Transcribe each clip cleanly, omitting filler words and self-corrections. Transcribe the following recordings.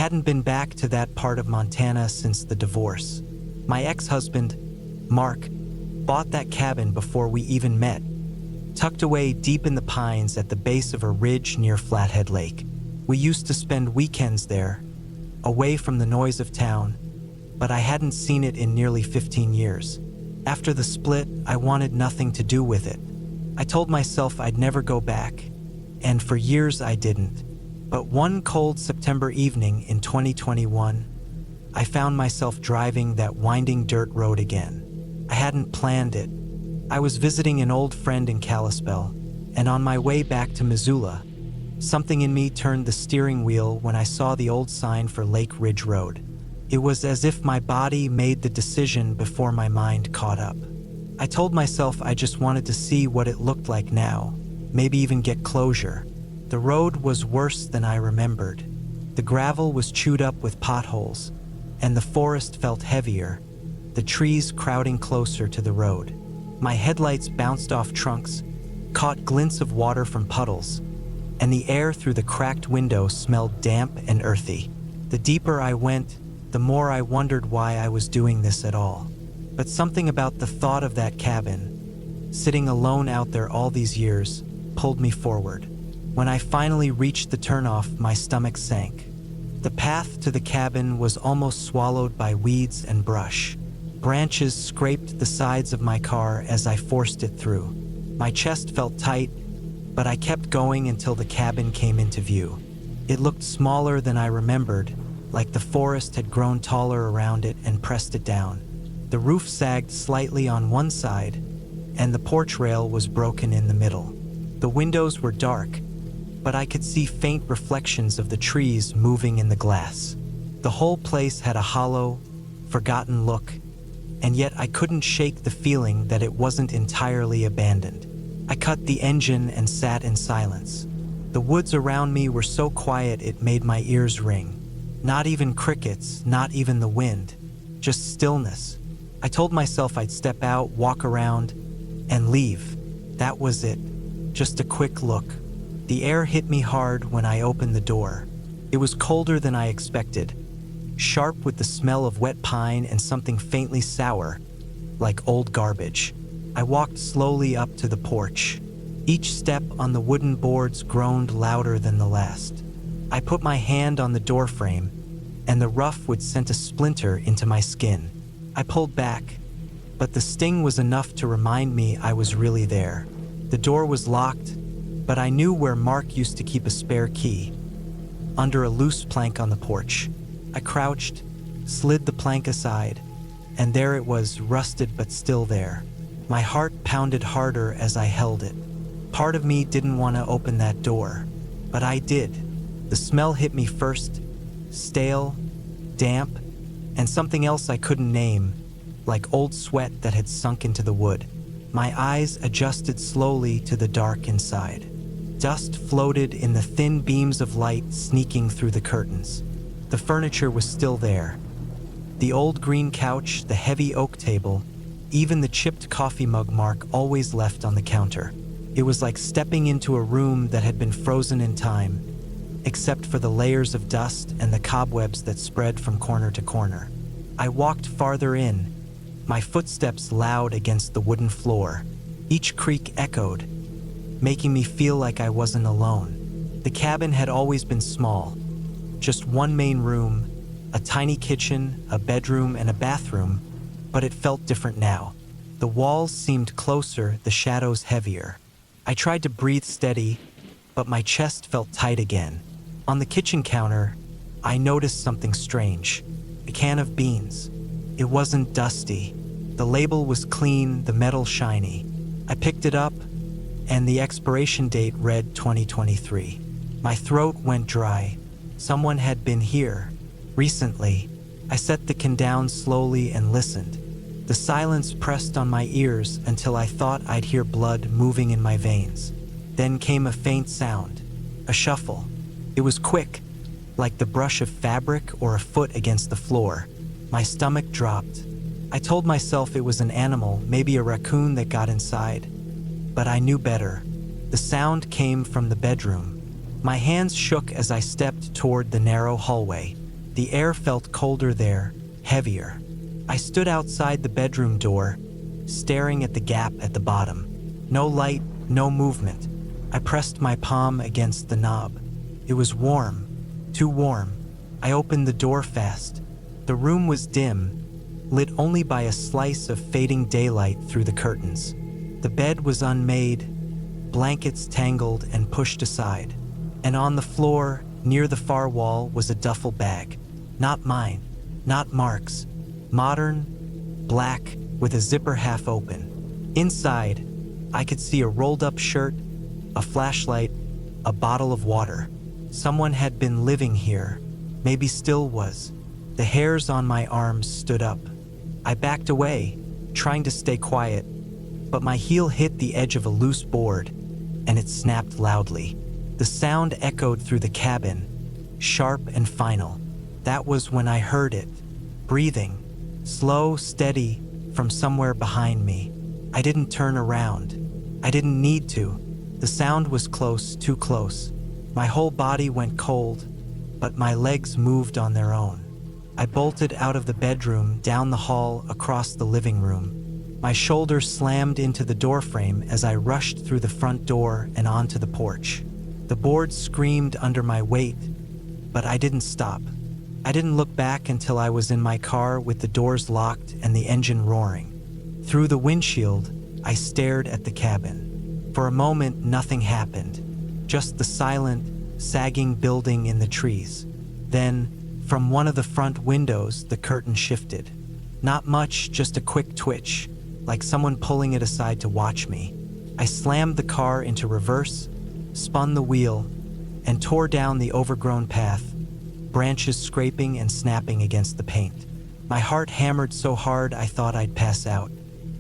hadn't been back to that part of Montana since the divorce. My ex-husband, Mark, bought that cabin before we even met, tucked away deep in the pines at the base of a ridge near Flathead Lake. We used to spend weekends there, away from the noise of town, but I hadn't seen it in nearly 15 years. After the split, I wanted nothing to do with it. I told myself I'd never go back, and for years I didn't. But one cold September evening in 2021, I found myself driving that winding dirt road again. I hadn't planned it. I was visiting an old friend in Kalispell, and on my way back to Missoula, something in me turned the steering wheel when I saw the old sign for Lake Ridge Road. It was as if my body made the decision before my mind caught up. I told myself I just wanted to see what it looked like now, maybe even get closure. The road was worse than I remembered. The gravel was chewed up with potholes, and the forest felt heavier, the trees crowding closer to the road. My headlights bounced off trunks, caught glints of water from puddles, and the air through the cracked window smelled damp and earthy. The deeper I went, the more I wondered why I was doing this at all. But something about the thought of that cabin, sitting alone out there all these years, pulled me forward. When I finally reached the turnoff, my stomach sank. The path to the cabin was almost swallowed by weeds and brush. Branches scraped the sides of my car as I forced it through. My chest felt tight, but I kept going until the cabin came into view. It looked smaller than I remembered, like the forest had grown taller around it and pressed it down. The roof sagged slightly on one side, and the porch rail was broken in the middle. The windows were dark, but I could see faint reflections of the trees moving in the glass. The whole place had a hollow, forgotten look, and yet I couldn't shake the feeling that it wasn't entirely abandoned. I cut the engine and sat in silence. The woods around me were so quiet it made my ears ring. Not even crickets, not even the wind, just stillness. I told myself I'd step out, walk around, and leave. That was it, just a quick look. The air hit me hard when I opened the door. It was colder than I expected, sharp with the smell of wet pine and something faintly sour, like old garbage. I walked slowly up to the porch. Each step on the wooden boards groaned louder than the last. I put my hand on the doorframe, and the rough wood sent a splinter into my skin. I pulled back, but the sting was enough to remind me I was really there. The door was locked, but I knew where Mark used to keep a spare key, under a loose plank on the porch. I crouched, slid the plank aside, and there it was, rusted but still there. My heart pounded harder as I held it. Part of me didn't want to open that door, but I did. The smell hit me first, stale, damp, and something else I couldn't name, like old sweat that had sunk into the wood. My eyes adjusted slowly to the dark inside. Dust floated in the thin beams of light sneaking through the curtains. The furniture was still there. The old green couch, the heavy oak table, even the chipped coffee mug Mark always left on the counter. It was like stepping into a room that had been frozen in time, except for the layers of dust and the cobwebs that spread from corner to corner. I walked farther in, my footsteps loud against the wooden floor. Each creak echoed, making me feel like I wasn't alone. The cabin had always been small, just one main room, a tiny kitchen, a bedroom, and a bathroom, but it felt different now. The walls seemed closer, the shadows heavier. I tried to breathe steady, but my chest felt tight again. On the kitchen counter, I noticed something strange. A can of beans. It wasn't dusty. The label was clean, the metal shiny. I picked it up, and the expiration date read 2023. My throat went dry. Someone had been here, recently. I set the can down slowly and listened. The silence pressed on my ears until I thought I'd hear blood moving in my veins. Then came a faint sound, a shuffle. It was quick, like the brush of fabric or a foot against the floor. My stomach dropped. I told myself it was an animal, maybe a raccoon that got inside. But I knew better. The sound came from the bedroom. My hands shook as I stepped toward the narrow hallway. The air felt colder there, heavier. I stood outside the bedroom door, staring at the gap at the bottom. No light, no movement. I pressed my palm against the knob. It was warm, too warm. I opened the door fast. The room was dim, lit only by a slice of fading daylight through the curtains. The bed was unmade, blankets tangled and pushed aside. And on the floor, near the far wall, was a duffel bag. Not mine, not Mark's. Modern, black, with a zipper half open. Inside, I could see a rolled-up shirt, a flashlight, a bottle of water. Someone had been living here, maybe still was. The hairs on my arms stood up. I backed away, trying to stay quiet, but my heel hit the edge of a loose board, and it snapped loudly. The sound echoed through the cabin, sharp and final. That was when I heard it, breathing, slow, steady, from somewhere behind me. I didn't turn around. I didn't need to. The sound was close, too close. My whole body went cold, but my legs moved on their own. I bolted out of the bedroom, down the hall, across the living room. My shoulders slammed into the doorframe as I rushed through the front door and onto the porch. The board screamed under my weight, but I didn't stop. I didn't look back until I was in my car with the doors locked and the engine roaring. Through the windshield, I stared at the cabin. For a moment, nothing happened, just the silent, sagging building in the trees. Then, from one of the front windows, the curtain shifted. Not much, just a quick twitch, like someone pulling it aside to watch me. I slammed the car into reverse, spun the wheel, and tore down the overgrown path, branches scraping and snapping against the paint. My heart hammered so hard I thought I'd pass out.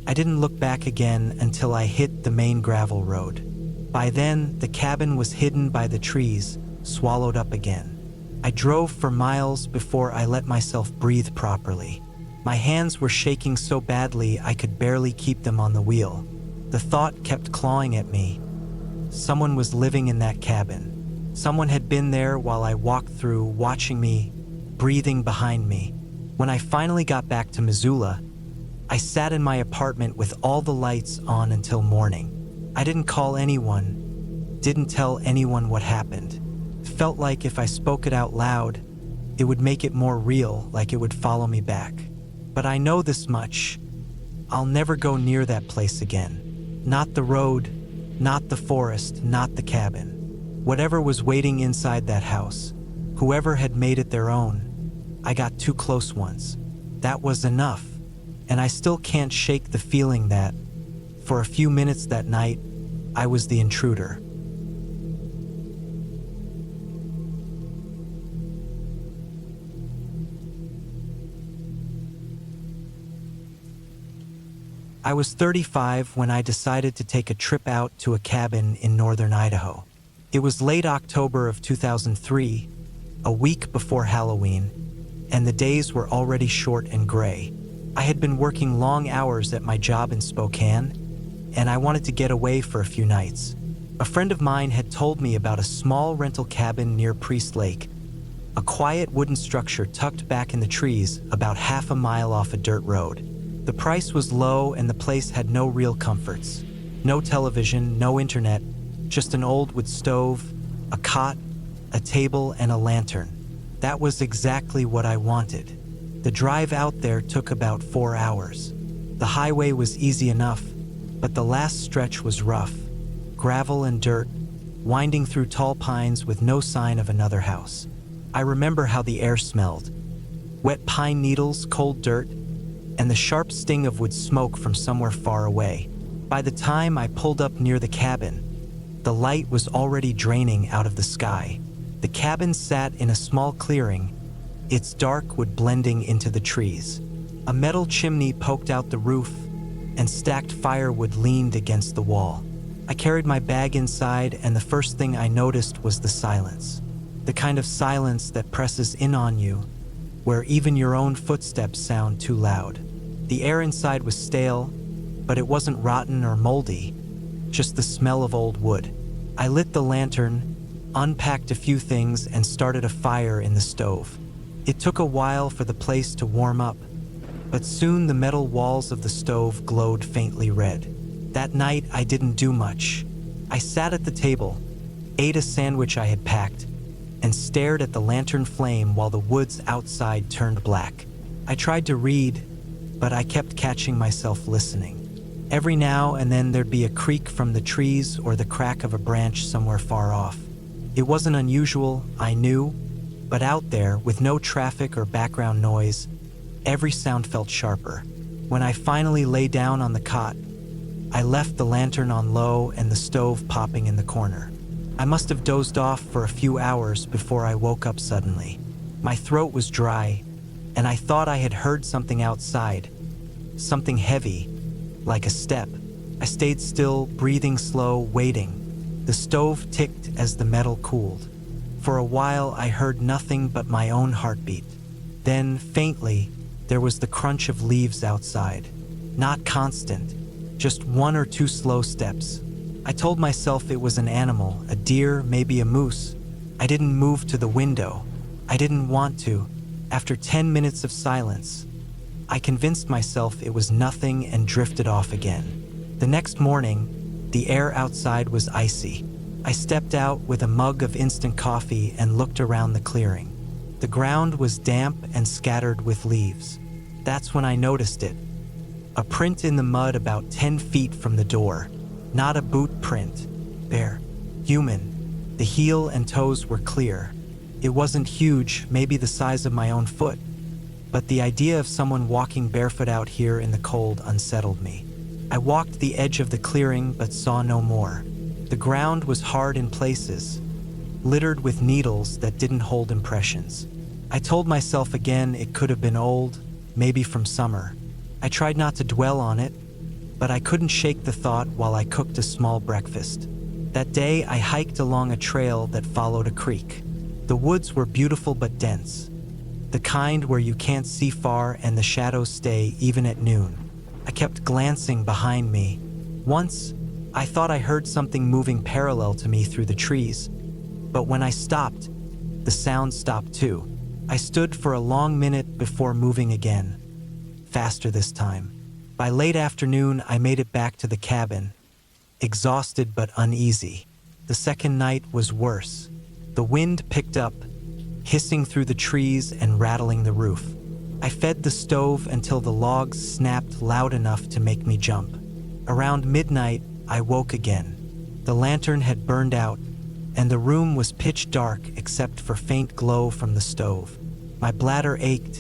I didn't look back again until I hit the main gravel road. By then, the cabin was hidden by the trees, swallowed up again. I drove for miles before I let myself breathe properly. My hands were shaking so badly I could barely keep them on the wheel. The thought kept clawing at me. Someone was living in that cabin. Someone had been there while I walked through, watching me, breathing behind me. When I finally got back to Missoula, I sat in my apartment with all the lights on until morning. I didn't call anyone, didn't tell anyone what happened. Felt like if I spoke it out loud, it would make it more real, like it would follow me back. But I know this much. I'll never go near that place again. Not the road, not the forest, not the cabin. Whatever was waiting inside that house, whoever had made it their own, I got too close once. That was enough. And I still can't shake the feeling that, for a few minutes that night, I was the intruder. I was 35 when I decided to take a trip out to a cabin in northern Idaho. It was late October of 2003, a week before Halloween, and the days were already short and gray. I had been working long hours at my job in Spokane, and I wanted to get away for a few nights. A friend of mine had told me about a small rental cabin near Priest Lake, a quiet wooden structure tucked back in the trees about half a mile off a dirt road. The price was low and the place had no real comforts. No television, no internet, just an old wood stove, a cot, a table, and a lantern. That was exactly what I wanted. The drive out there took about 4 hours. The highway was easy enough, but the last stretch was rough. Gravel and dirt, winding through tall pines with no sign of another house. I remember how the air smelled. Wet pine needles, cold dirt, and the sharp sting of wood smoke from somewhere far away. By the time I pulled up near the cabin, the light was already draining out of the sky. The cabin sat in a small clearing, its dark wood blending into the trees. A metal chimney poked out the roof, and stacked firewood leaned against the wall. I carried my bag inside, and the first thing I noticed was the silence. The kind of silence that presses in on you, where even your own footsteps sound too loud. The air inside was stale, but it wasn't rotten or moldy, just the smell of old wood. I lit the lantern, unpacked a few things, and started a fire in the stove. It took a while for the place to warm up, but soon the metal walls of the stove glowed faintly red. That night, I didn't do much. I sat at the table, ate a sandwich I had packed, and stared at the lantern flame while the woods outside turned black. I tried to read, but I kept catching myself listening. Every now and then there'd be a creak from the trees or the crack of a branch somewhere far off. It wasn't unusual, I knew, but out there, with no traffic or background noise, every sound felt sharper. When I finally lay down on the cot, I left the lantern on low and the stove popping in the corner. I must have dozed off for a few hours before I woke up suddenly. My throat was dry, and I thought I had heard something outside, something heavy, like a step. I stayed still, breathing slow, waiting. The stove ticked as the metal cooled. For a while, I heard nothing but my own heartbeat. Then, faintly, there was the crunch of leaves outside. Not constant, just one or two slow steps. I told myself it was an animal, a deer, maybe a moose. I didn't move to the window. I didn't want to. After 10 minutes of silence, I convinced myself it was nothing and drifted off again. The next morning, the air outside was icy. I stepped out with a mug of instant coffee and looked around the clearing. The ground was damp and scattered with leaves. That's when I noticed it. A print in the mud about 10 feet from the door. Not a boot print. Bare. Human. The heel and toes were clear. It wasn't huge, maybe the size of my own foot. But the idea of someone walking barefoot out here in the cold unsettled me. I walked the edge of the clearing but saw no more. The ground was hard in places, littered with needles that didn't hold impressions. I told myself again it could have been old, maybe from summer. I tried not to dwell on it, but I couldn't shake the thought while I cooked a small breakfast. That day, I hiked along a trail that followed a creek. The woods were beautiful but dense. The kind where you can't see far and the shadows stay even at noon. I kept glancing behind me. Once, I thought I heard something moving parallel to me through the trees. But when I stopped, the sound stopped too. I stood for a long minute before moving again. Faster this time. By late afternoon, I made it back to the cabin, exhausted but uneasy. The second night was worse. The wind picked up, hissing through the trees and rattling the roof. I fed the stove until the logs snapped loud enough to make me jump. Around midnight, I woke again. The lantern had burned out, and the room was pitch dark except for faint glow from the stove. My bladder ached,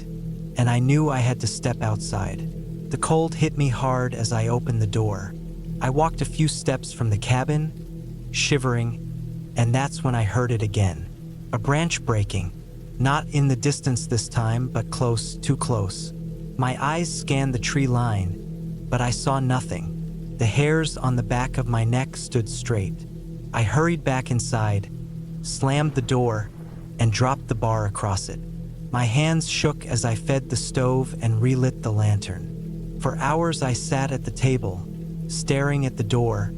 and I knew I had to step outside. The cold hit me hard as I opened the door. I walked a few steps from the cabin, shivering, and that's when I heard it again. A branch breaking. Not in the distance this time, but close, too close. My eyes scanned the tree line, but I saw nothing. The hairs on the back of my neck stood straight. I hurried back inside, slammed the door, and dropped the bar across it. My hands shook as I fed the stove and relit the lantern. For hours I sat at the table, staring at the door,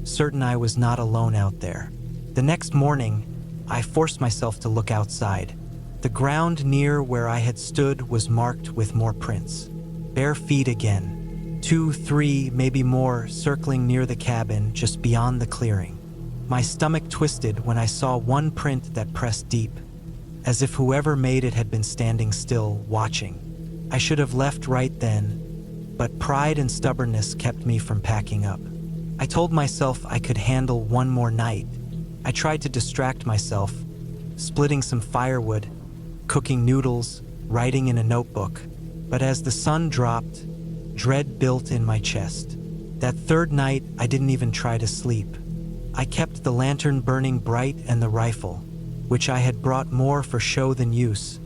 certain I was not alone out there. The next morning, I forced myself to look outside. The ground near where I had stood was marked with more prints. Bare feet again. 2, 3, maybe more, circling near the cabin just beyond the clearing. My stomach twisted when I saw one print that pressed deep, as if whoever made it had been standing still, watching. I should have left right then, but pride and stubbornness kept me from packing up. I told myself I could handle one more night. I tried to distract myself, splitting some firewood, cooking noodles, writing in a notebook. But as the sun dropped, dread built in my chest. That third night, I didn't even try to sleep. I kept the lantern burning bright and the rifle, which I had brought more for show than use,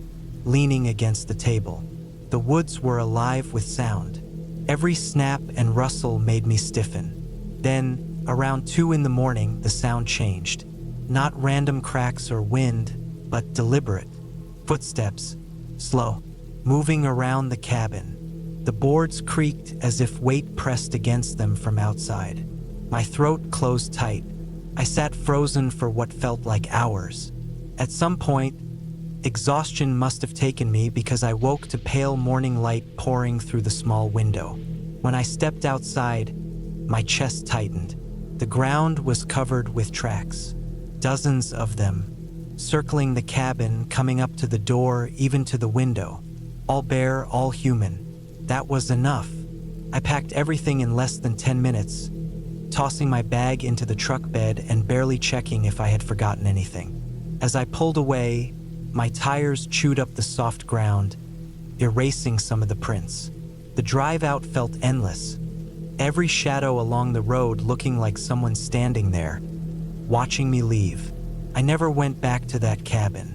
leaning against the table. The woods were alive with sound. Every snap and rustle made me stiffen. Then, around 2 in the morning, the sound changed. Not random cracks or wind, but deliberate. Footsteps, slow, moving around the cabin. The boards creaked as if weight pressed against them from outside. My throat closed tight. I sat frozen for what felt like hours. At some point, Exhaustion must have taken me because I woke to pale morning light pouring through the small window. When I stepped outside, my chest tightened. The ground was covered with tracks, dozens of them, circling the cabin, coming up to the door, even to the window. All bare, all human. That was enough. I packed everything in less than 10 minutes, tossing my bag into the truck bed and barely checking if I had forgotten anything. As I pulled away, my tires chewed up the soft ground, erasing some of the prints. The drive out felt endless, every shadow along the road looking like someone standing there, watching me leave. I never went back to that cabin.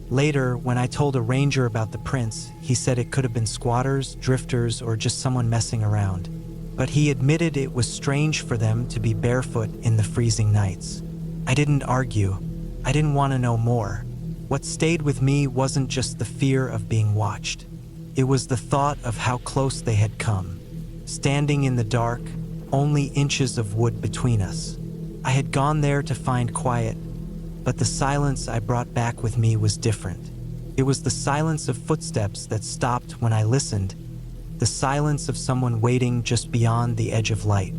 Later, when I told a ranger about the prints, he said it could have been squatters, drifters, or just someone messing around. But he admitted it was strange for them to be barefoot in the freezing nights. I didn't argue. I didn't want to know more. What stayed with me wasn't just the fear of being watched. It was the thought of how close they had come. Standing in the dark, only inches of wood between us. I had gone there to find quiet, but the silence I brought back with me was different. It was the silence of footsteps that stopped when I listened, the silence of someone waiting just beyond the edge of light.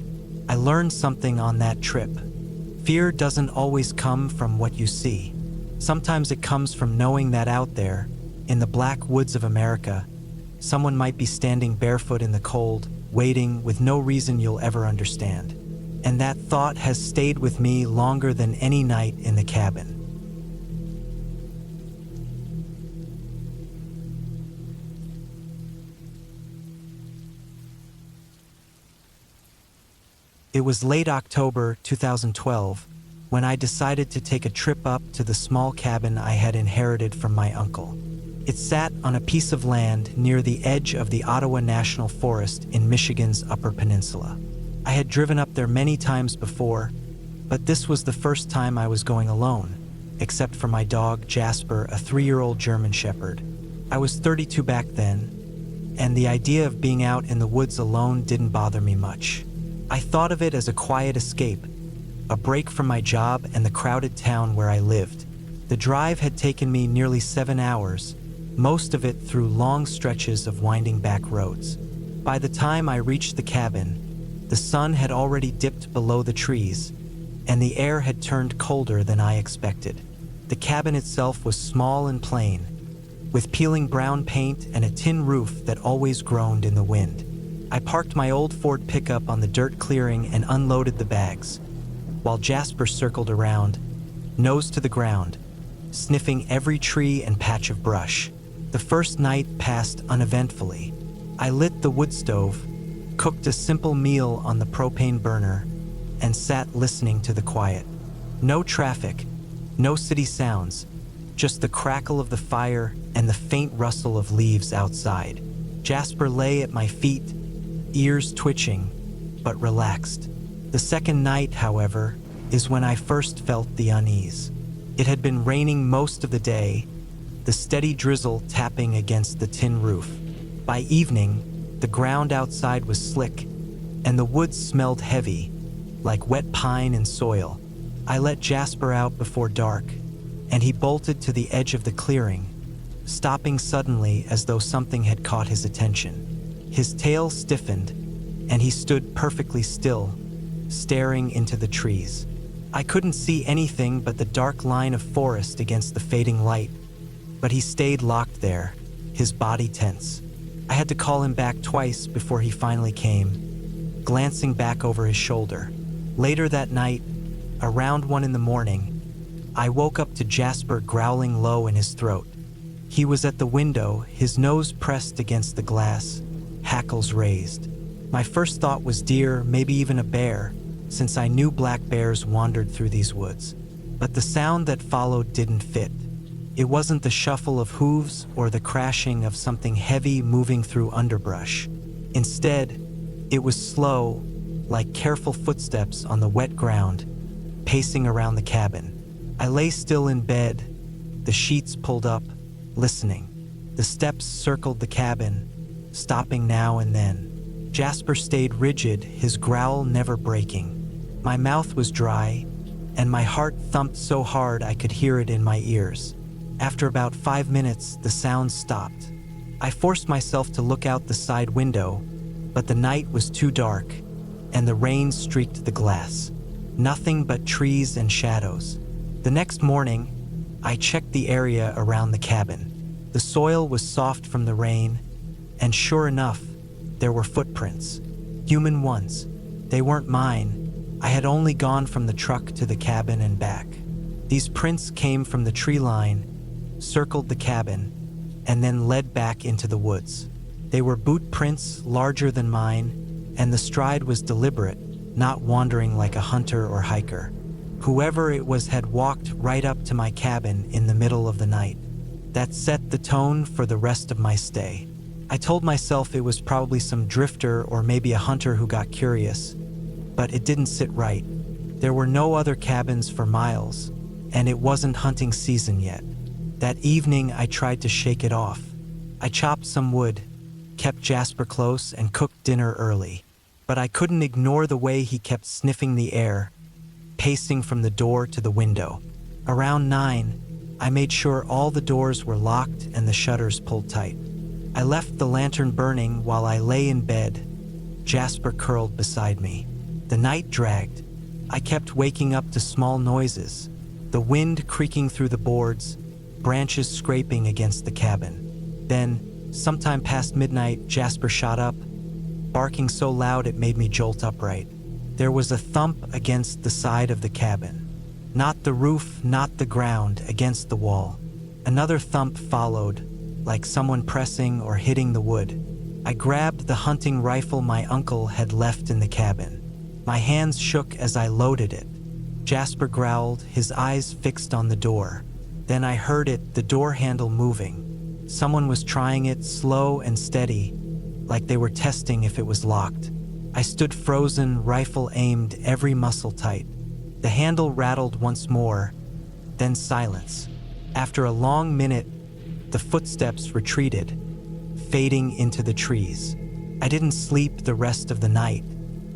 I learned something on that trip. Fear doesn't always come from what you see. Sometimes it comes from knowing that out there, in the black woods of America, someone might be standing barefoot in the cold, waiting with no reason you'll ever understand. And that thought has stayed with me longer than any night in the cabin. It was late October 2012 when I decided to take a trip up to the small cabin I had inherited from my uncle. It sat on a piece of land near the edge of the Ottawa National Forest in Michigan's Upper Peninsula. I had driven up there many times before, but this was the first time I was going alone, except for my dog Jasper, a 3-year-old German Shepherd. I was 32 back then, and the idea of being out in the woods alone didn't bother me much. I thought of it as a quiet escape, a break from my job and the crowded town where I lived. The drive had taken me nearly 7 hours, most of it through long stretches of winding back roads. By the time I reached the cabin, the sun had already dipped below the trees, and the air had turned colder than I expected. The cabin itself was small and plain, with peeling brown paint and a tin roof that always groaned in the wind. I parked my old Ford pickup on the dirt clearing and unloaded the bags, while Jasper circled around, nose to the ground, sniffing every tree and patch of brush. The first night passed uneventfully. I lit the wood stove, cooked a simple meal on the propane burner, and sat listening to the quiet. No traffic, no city sounds, just the crackle of the fire and the faint rustle of leaves outside. Jasper lay at my feet, ears twitching, but relaxed. The second night, however, is when I first felt the unease. It had been raining most of the day, the steady drizzle tapping against the tin roof. By evening, the ground outside was slick, and the woods smelled heavy, like wet pine and soil. I let Jasper out before dark, and he bolted to the edge of the clearing, stopping suddenly as though something had caught his attention. His tail stiffened, and he stood perfectly still, staring into the trees. I couldn't see anything but the dark line of forest against the fading light, but he stayed locked there, his body tense. I had to call him back twice before he finally came, glancing back over his shoulder. Later that night, around 1 a.m, I woke up to Jasper growling low in his throat. He was at the window, his nose pressed against the glass, hackles raised. My first thought was deer, maybe even a bear, since I knew black bears wandered through these woods. But the sound that followed didn't fit. It wasn't the shuffle of hooves or the crashing of something heavy moving through underbrush. Instead, it was slow, like careful footsteps on the wet ground, pacing around the cabin. I lay still in bed, the sheets pulled up, listening. The steps circled the cabin, stopping now and then. Jasper stayed rigid, his growl never breaking. My mouth was dry, and my heart thumped so hard I could hear it in my ears. After about 5 minutes, the sound stopped. I forced myself to look out the side window, but the night was too dark, and the rain streaked the glass. Nothing but trees and shadows. The next morning, I checked the area around the cabin. The soil was soft from the rain, and sure enough, there were footprints. Human ones. They weren't mine. I had only gone from the truck to the cabin and back. These prints came from the tree line, circled the cabin, and then led back into the woods. They were boot prints larger than mine, and the stride was deliberate, not wandering like a hunter or hiker. Whoever it was had walked right up to my cabin in the middle of the night. That set the tone for the rest of my stay. I told myself it was probably some drifter or maybe a hunter who got curious, but it didn't sit right. There were no other cabins for miles, and it wasn't hunting season yet. That evening, I tried to shake it off. I chopped some wood, kept Jasper close, and cooked dinner early. But I couldn't ignore the way he kept sniffing the air, pacing from the door to the window. Around 9, I made sure all the doors were locked and the shutters pulled tight. I left the lantern burning while I lay in bed, Jasper curled beside me. The night dragged. I kept waking up to small noises, the wind creaking through the boards, branches scraping against the cabin. Then, sometime past midnight, Jasper shot up, barking so loud it made me jolt upright. There was a thump against the side of the cabin. Not the roof, not the ground, against the wall. Another thump followed, like someone pressing or hitting the wood. I grabbed the hunting rifle my uncle had left in the cabin. My hands shook as I loaded it. Jasper growled, his eyes fixed on the door. Then I heard it, the door handle moving. Someone was trying it, slow and steady, like they were testing if it was locked. I stood frozen, rifle aimed, every muscle tight. The handle rattled once more, then silence. After a long minute, the footsteps retreated, fading into the trees. I didn't sleep the rest of the night.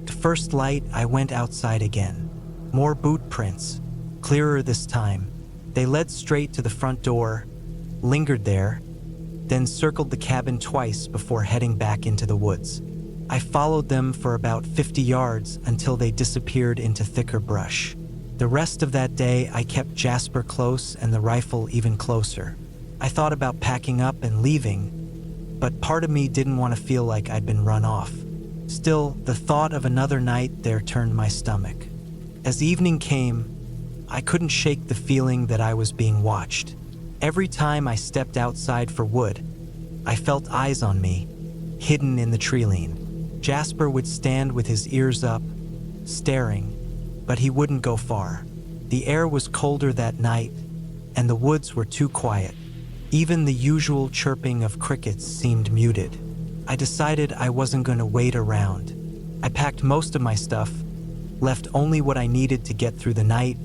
To first light, I went outside again. More boot prints, clearer this time. They led straight to the front door, lingered there, then circled the cabin twice before heading back into the woods. I followed them for about 50 yards until they disappeared into thicker brush. The rest of that day, I kept Jasper close and the rifle even closer. I thought about packing up and leaving, but part of me didn't want to feel like I'd been run off. Still, the thought of another night there turned my stomach. As evening came, I couldn't shake the feeling that I was being watched. Every time I stepped outside for wood, I felt eyes on me, hidden in the tree-line. Jasper would stand with his ears up, staring, but he wouldn't go far. The air was colder that night, and the woods were too quiet. Even the usual chirping of crickets seemed muted. I decided I wasn't going to wait around. I packed most of my stuff, left only what I needed to get through the night,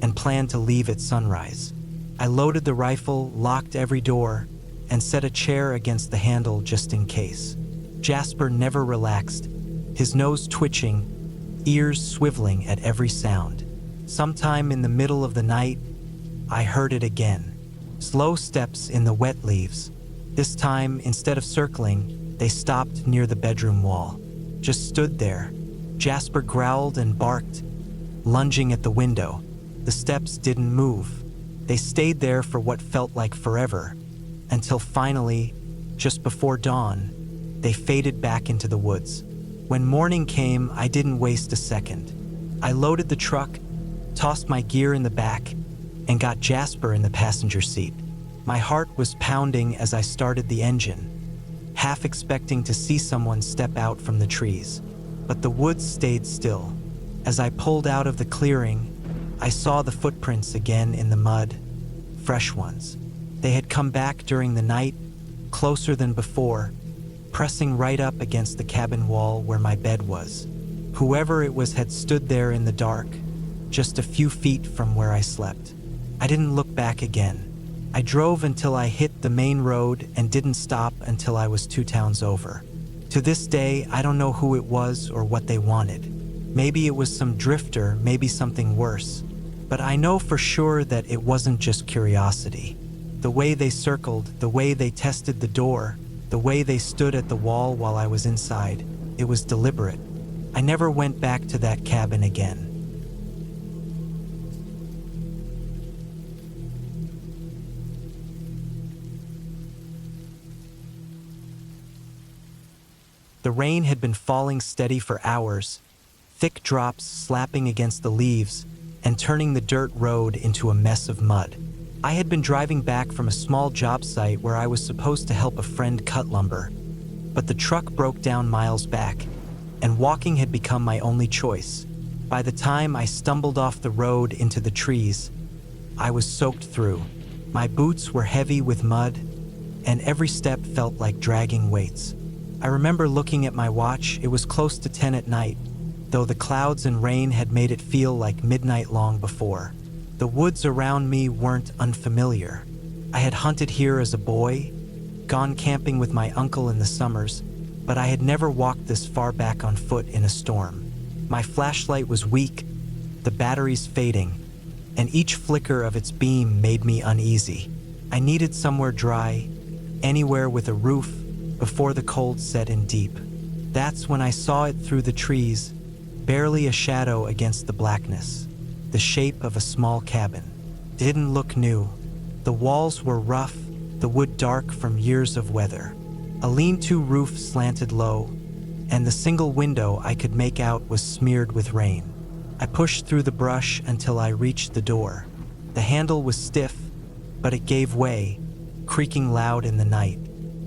and planned to leave at sunrise. I loaded the rifle, locked every door, and set a chair against the handle just in case. Jasper never relaxed, his nose twitching, ears swiveling at every sound. Sometime in the middle of the night, I heard it again. Slow steps in the wet leaves. This time, instead of circling, they stopped near the bedroom wall. Just stood there. Jasper growled and barked, lunging at the window. The steps didn't move. They stayed there for what felt like forever, until finally, just before dawn, they faded back into the woods. When morning came, I didn't waste a second. I loaded the truck, tossed my gear in the back, and got Jasper in the passenger seat. My heart was pounding as I started the engine, half expecting to see someone step out from the trees. But the woods stayed still. As I pulled out of the clearing, I saw the footprints again in the mud, fresh ones. They had come back during the night, closer than before, pressing right up against the cabin wall where my bed was. Whoever it was had stood there in the dark, just a few feet from where I slept. I didn't look back again. I drove until I hit the main road and didn't stop until I was 2 towns over. To this day, I don't know who it was or what they wanted. Maybe it was some drifter, maybe something worse. But I know for sure that it wasn't just curiosity. The way they circled, the way they tested the door, the way they stood at the wall while I was inside, it was deliberate. I never went back to that cabin again. The rain had been falling steady for hours, thick drops slapping against the leaves and turning the dirt road into a mess of mud. I had been driving back from a small job site where I was supposed to help a friend cut lumber, but the truck broke down miles back, and walking had become my only choice. By the time I stumbled off the road into the trees, I was soaked through. My boots were heavy with mud, and every step felt like dragging weights. I remember looking at my watch. It was close to 10 at night, though the clouds and rain had made it feel like midnight long before. The woods around me weren't unfamiliar. I had hunted here as a boy, gone camping with my uncle in the summers, but I had never walked this far back on foot in a storm. My flashlight was weak, the batteries fading, and each flicker of its beam made me uneasy. I needed somewhere dry, anywhere with a roof, before the cold set in deep. That's when I saw it through the trees, barely a shadow against the blackness. The shape of a small cabin. Didn't look new. The walls were rough, the wood dark from years of weather. A lean-to roof slanted low, and the single window I could make out was smeared with rain. I pushed through the brush until I reached the door. The handle was stiff, but it gave way, creaking loud in the night.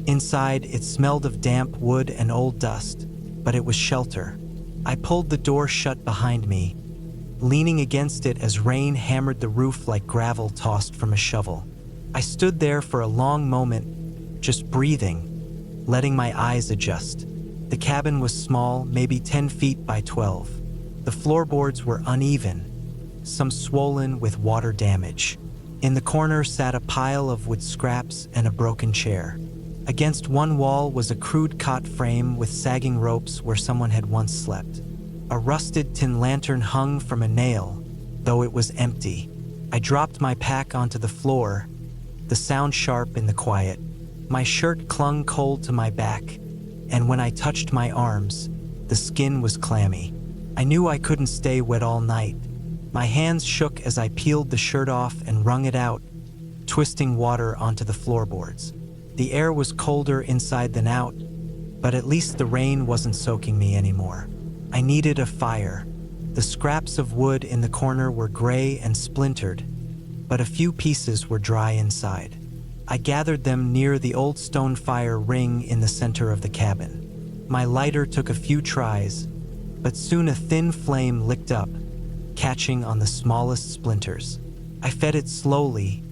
Inside, it smelled of damp wood and old dust, but it was shelter. I pulled the door shut behind me, leaning against it as rain hammered the roof like gravel tossed from a shovel. I stood there for a long moment, just breathing, letting my eyes adjust. The cabin was small, maybe 10 feet by 12. The floorboards were uneven, some swollen with water damage. In the corner sat a pile of wood scraps and a broken chair. Against one wall was a crude cot frame with sagging ropes where someone had once slept. A rusted tin lantern hung from a nail, though it was empty. I dropped my pack onto the floor, the sound sharp in the quiet. My shirt clung cold to my back, and when I touched my arms, the skin was clammy. I knew I couldn't stay wet all night. My hands shook as I peeled the shirt off and wrung it out, twisting water onto the floorboards. The air was colder inside than out, but at least the rain wasn't soaking me anymore. I needed a fire. The scraps of wood in the corner were gray and splintered, but a few pieces were dry inside. I gathered them near the old stone fire ring in the center of the cabin. My lighter took a few tries, but soon a thin flame licked up, catching on the smallest splinters. I fed it slowly,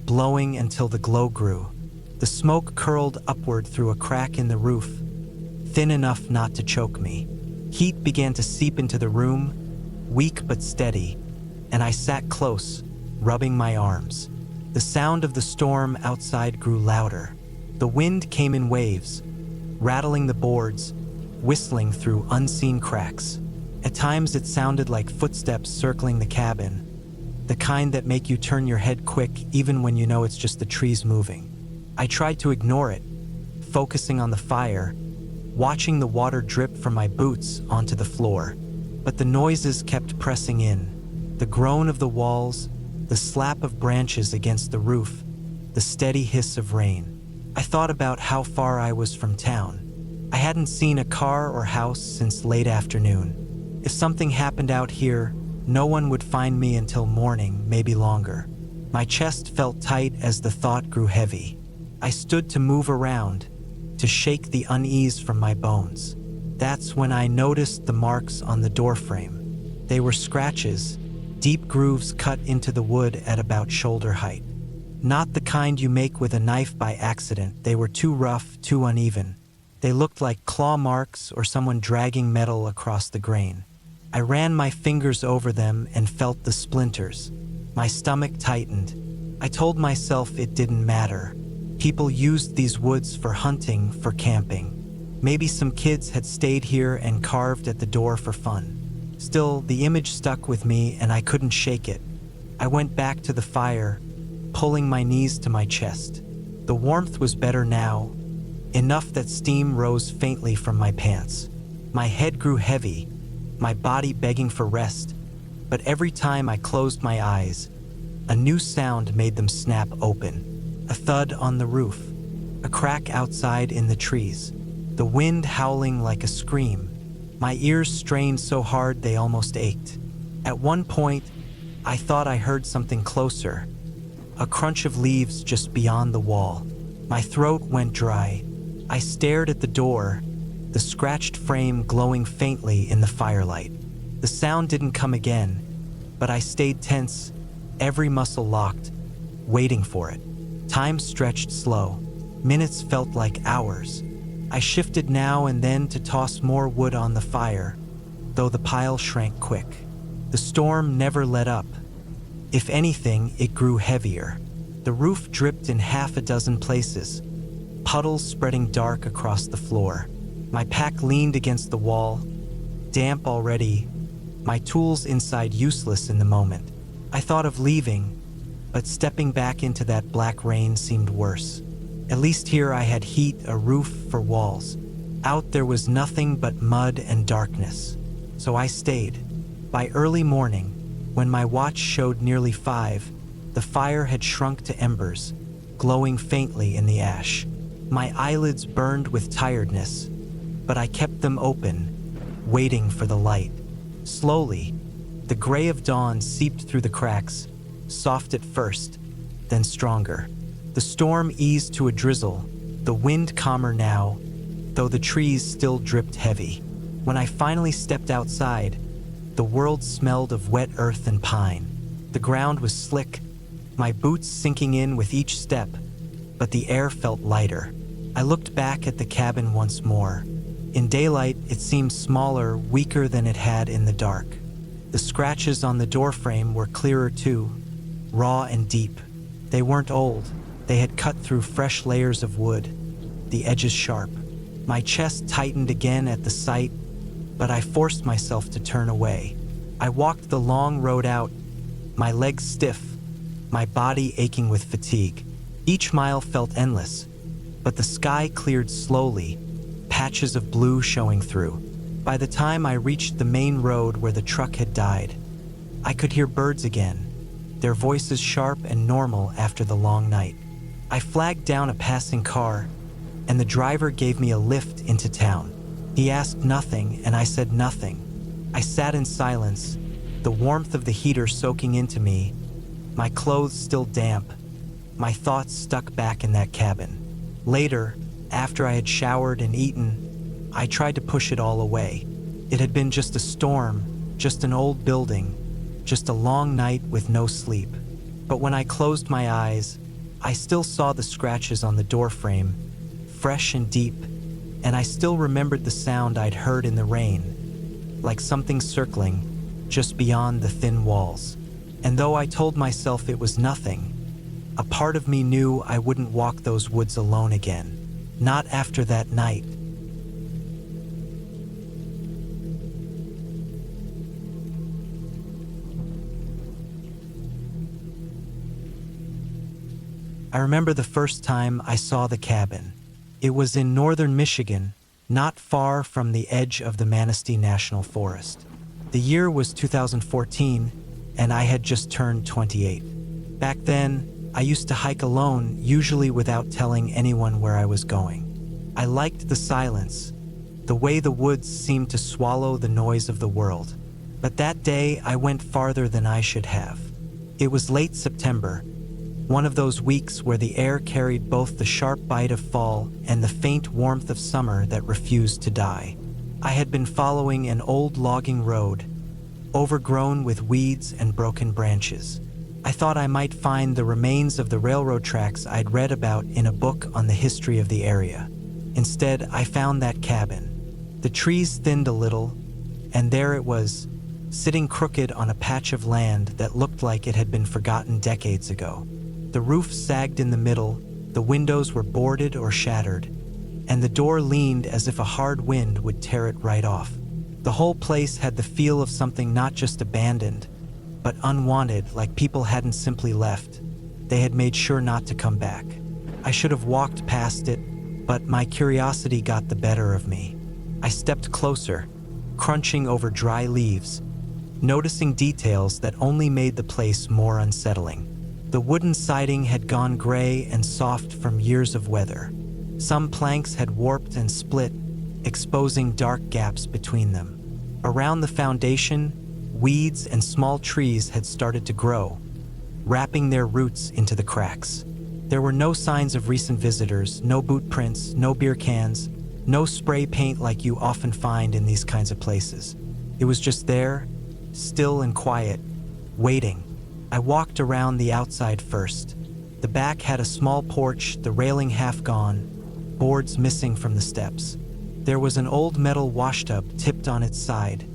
blowing until the glow grew. The smoke curled upward through a crack in the roof, thin enough not to choke me. Heat began to seep into the room, weak but steady, and I sat close, rubbing my arms. The sound of the storm outside grew louder. The wind came in waves, rattling the boards, whistling through unseen cracks. At times it sounded like footsteps circling the cabin, the kind that make you turn your head quick even when you know it's just the trees moving. I tried to ignore it, focusing on the fire, watching the water drip from my boots onto the floor. But the noises kept pressing in. The groan of the walls, the slap of branches against the roof, the steady hiss of rain. I thought about how far I was from town. I hadn't seen a car or house since late afternoon. If something happened out here, no one would find me until morning, maybe longer. My chest felt tight as the thought grew heavy. I stood to move around, to shake the unease from my bones. That's when I noticed the marks on the doorframe. They were scratches, deep grooves cut into the wood at about shoulder height. Not the kind you make with a knife by accident. They were too rough, too uneven. They looked like claw marks or someone dragging metal across the grain. I ran my fingers over them and felt the splinters. My stomach tightened. I told myself it didn't matter. People used these woods for hunting, for camping. Maybe some kids had stayed here and carved at the door for fun. Still, the image stuck with me and I couldn't shake it. I went back to the fire, pulling my knees to my chest. The warmth was better now, enough that steam rose faintly from my pants. My head grew heavy, my body begging for rest, but every time I closed my eyes, a new sound made them snap open. A thud on the roof, a crack outside in the trees, the wind howling like a scream. My ears strained so hard they almost ached. At one point, I thought I heard something closer, a crunch of leaves just beyond the wall. My throat went dry. I stared at the door, the scratched frame glowing faintly in the firelight. The sound didn't come again, but I stayed tense, every muscle locked, waiting for it. Time stretched slow. Minutes felt like hours. I shifted now and then to toss more wood on the fire, though the pile shrank quick. The storm never let up. If anything, it grew heavier. The roof dripped in half a dozen places, puddles spreading dark across the floor. My pack leaned against the wall, damp already, my tools inside useless in the moment. I thought of leaving, but stepping back into that black rain seemed worse. At least here I had heat, a roof for walls. Out there was nothing but mud and darkness. So I stayed. By early morning, when my watch showed nearly 5, the fire had shrunk to embers, glowing faintly in the ash. My eyelids burned with tiredness, but I kept them open, waiting for the light. Slowly, the gray of dawn seeped through the cracks, soft at first, then stronger. The storm eased to a drizzle, the wind calmer now, though the trees still dripped heavy. When I finally stepped outside, the world smelled of wet earth and pine. The ground was slick, my boots sinking in with each step, but the air felt lighter. I looked back at the cabin once more. In daylight, it seemed smaller, weaker than it had in the dark. The scratches on the doorframe were clearer too, raw and deep. They weren't old. They had cut through fresh layers of wood, the edges sharp. My chest tightened again at the sight, but I forced myself to turn away. I walked the long road out, my legs stiff, my body aching with fatigue. Each mile felt endless, but the sky cleared slowly, patches of blue showing through. By the time I reached the main road where the truck had died, I could hear birds again, their voices sharp and normal after the long night. I flagged down a passing car, and the driver gave me a lift into town. He asked nothing, and I said nothing. I sat in silence, the warmth of the heater soaking into me, my clothes still damp, my thoughts stuck back in that cabin. Later, after I had showered and eaten, I tried to push it all away. It had been just a storm, just an old building, just a long night with no sleep. But when I closed my eyes, I still saw the scratches on the doorframe, fresh and deep, and I still remembered the sound I'd heard in the rain, like something circling just beyond the thin walls. And though I told myself it was nothing, a part of me knew I wouldn't walk those woods alone again. Not after that night. I remember the first time I saw the cabin. It was in northern Michigan, not far from the edge of the Manistee National Forest. The year was 2014, and I had just turned 28. Back then, I used to hike alone, usually without telling anyone where I was going. I liked the silence, the way the woods seemed to swallow the noise of the world. But that day, I went farther than I should have. It was late September, one of those weeks where the air carried both the sharp bite of fall and the faint warmth of summer that refused to die. I had been following an old logging road, overgrown with weeds and broken branches. I thought I might find the remains of the railroad tracks I'd read about in a book on the history of the area. Instead, I found that cabin. The trees thinned a little, and there it was, sitting crooked on a patch of land that looked like it had been forgotten decades ago. The roof sagged in the middle, the windows were boarded or shattered, and the door leaned as if a hard wind would tear it right off. The whole place had the feel of something not just abandoned, but unwanted, like people hadn't simply left. They had made sure not to come back. I should have walked past it, but my curiosity got the better of me. I stepped closer, crunching over dry leaves, noticing details that only made the place more unsettling. The wooden siding had gone gray and soft from years of weather. Some planks had warped and split, exposing dark gaps between them. Around the foundation, weeds and small trees had started to grow, wrapping their roots into the cracks. There were no signs of recent visitors, no boot prints, no beer cans, no spray paint like you often find in these kinds of places. It was just there, still and quiet, waiting. I walked around the outside first. The back had a small porch, the railing half gone, boards missing from the steps. There was an old metal washtub tipped on its side,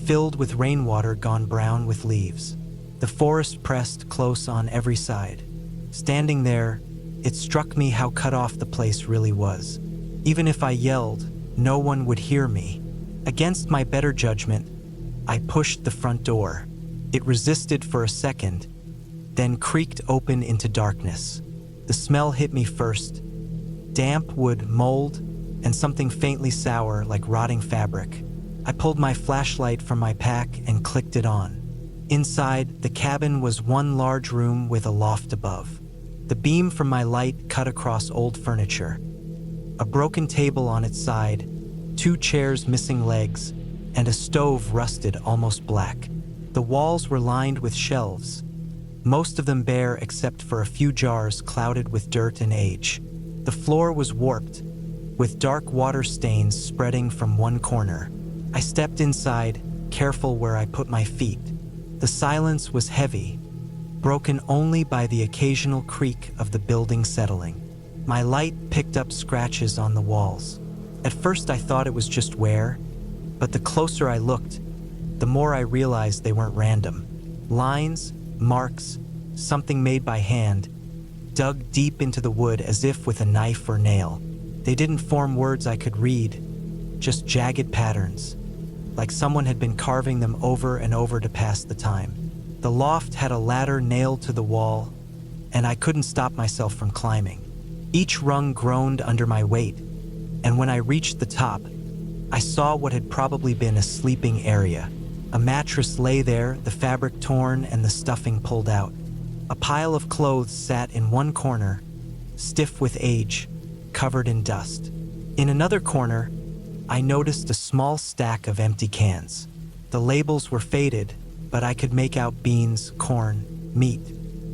filled with rainwater gone brown with leaves. The forest pressed close on every side. Standing there, it struck me how cut off the place really was. Even if I yelled, no one would hear me. Against my better judgment, I pushed the front door. It resisted for a second, then creaked open into darkness. The smell hit me first. Damp wood, mold, and something faintly sour like rotting fabric. I pulled my flashlight from my pack and clicked it on. Inside, the cabin was one large room with a loft above. The beam from my light cut across old furniture. A broken table on its side, 2 chairs missing legs, and a stove rusted almost black. The walls were lined with shelves, most of them bare except for a few jars clouded with dirt and age. The floor was warped, with dark water stains spreading from one corner. I stepped inside, careful where I put my feet. The silence was heavy, broken only by the occasional creak of the building settling. My light picked up scratches on the walls. At first I thought it was just wear, but the closer I looked, the more I realized they weren't random. Lines, marks, something made by hand, dug deep into the wood as if with a knife or nail. They didn't form words I could read, just jagged patterns, like someone had been carving them over and over to pass the time. The loft had a ladder nailed to the wall, and I couldn't stop myself from climbing. Each rung groaned under my weight, and when I reached the top, I saw what had probably been a sleeping area. A mattress lay there, the fabric torn and the stuffing pulled out. A pile of clothes sat in one corner, stiff with age, covered in dust. In another corner, I noticed a small stack of empty cans. The labels were faded, but I could make out beans, corn, meat.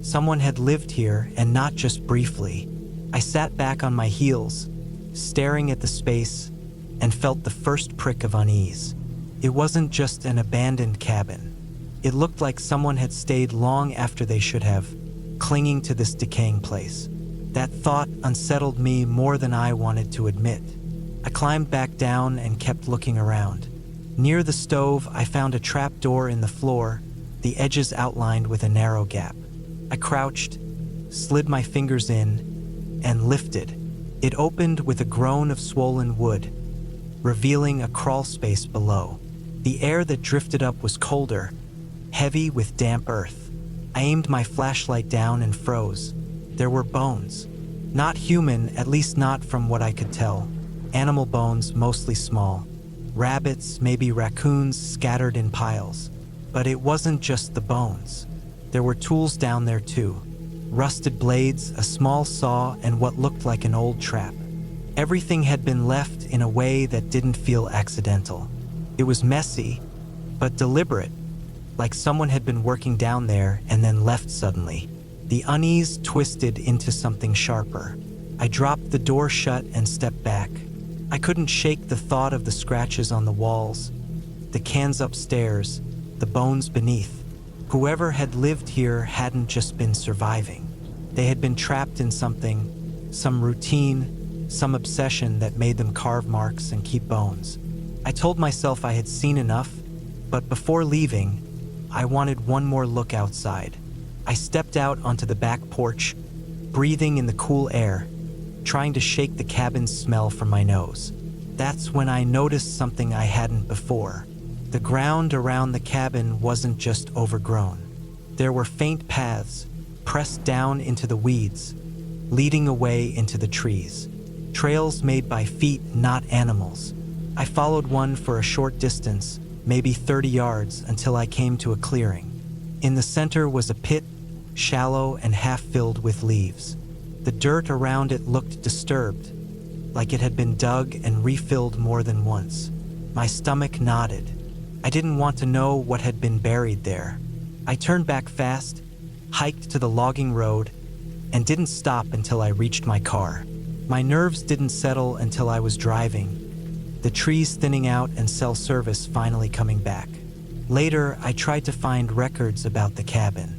Someone had lived here, and not just briefly. I sat back on my heels, staring at the space, and felt the first prick of unease. It wasn't just an abandoned cabin. It looked like someone had stayed long after they should have, clinging to this decaying place. That thought unsettled me more than I wanted to admit. I climbed back down and kept looking around. Near the stove, I found a trap door in the floor, the edges outlined with a narrow gap. I crouched, slid my fingers in, and lifted. It opened with a groan of swollen wood, revealing a crawl space below. The air that drifted up was colder, heavy with damp earth. I aimed my flashlight down and froze. There were bones. Not human, at least not from what I could tell. Animal bones, mostly small. Rabbits, maybe raccoons, scattered in piles. But it wasn't just the bones. There were tools down there too. Rusted blades, a small saw, and what looked like an old trap. Everything had been left in a way that didn't feel accidental. It was messy, but deliberate, like someone had been working down there and then left suddenly. The unease twisted into something sharper. I dropped the door shut and stepped back. I couldn't shake the thought of the scratches on the walls, the cans upstairs, the bones beneath. Whoever had lived here hadn't just been surviving. They had been trapped in something, some routine, some obsession that made them carve marks and keep bones. I told myself I had seen enough, but before leaving, I wanted one more look outside. I stepped out onto the back porch, breathing in the cool air, trying to shake the cabin's smell from my nose. That's when I noticed something I hadn't before. The ground around the cabin wasn't just overgrown. There were faint paths, pressed down into the weeds, leading away into the trees. Trails made by feet, not animals. I followed one for a short distance, maybe 30 yards, until I came to a clearing. In the center was a pit, shallow and half-filled with leaves. The dirt around it looked disturbed, like it had been dug and refilled more than once. My stomach knotted. I didn't want to know what had been buried there. I turned back fast, hiked to the logging road, and didn't stop until I reached my car. My nerves didn't settle until I was driving, the trees thinning out and cell service finally coming back. Later, I tried to find records about the cabin.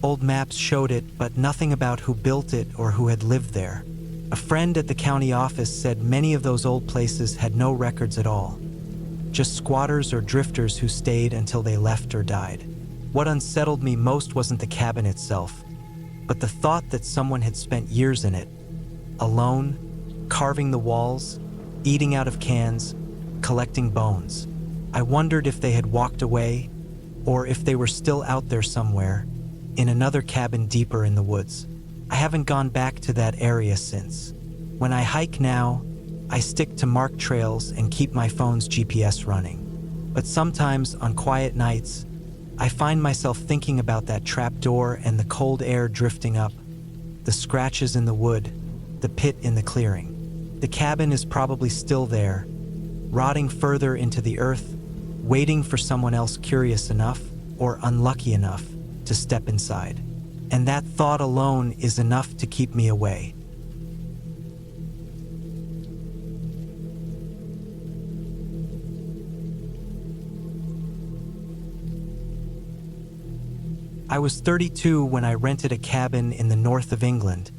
Old maps showed it, but nothing about who built it or who had lived there. A friend at the county office said many of those old places had no records at all, just squatters or drifters who stayed until they left or died. What unsettled me most wasn't the cabin itself, but the thought that someone had spent years in it, alone, carving the walls, eating out of cans, collecting bones. I wondered if they had walked away, or if they were still out there somewhere, in another cabin deeper in the woods. I haven't gone back to that area since. When I hike now, I stick to marked trails and keep my phone's GPS running. But sometimes, on quiet nights, I find myself thinking about that trap door and the cold air drifting up, the scratches in the wood, the pit in the clearing. The cabin is probably still there, rotting further into the earth, waiting for someone else curious enough or unlucky enough to step inside. And that thought alone is enough to keep me away. I was 32 when I rented a cabin in the north of England,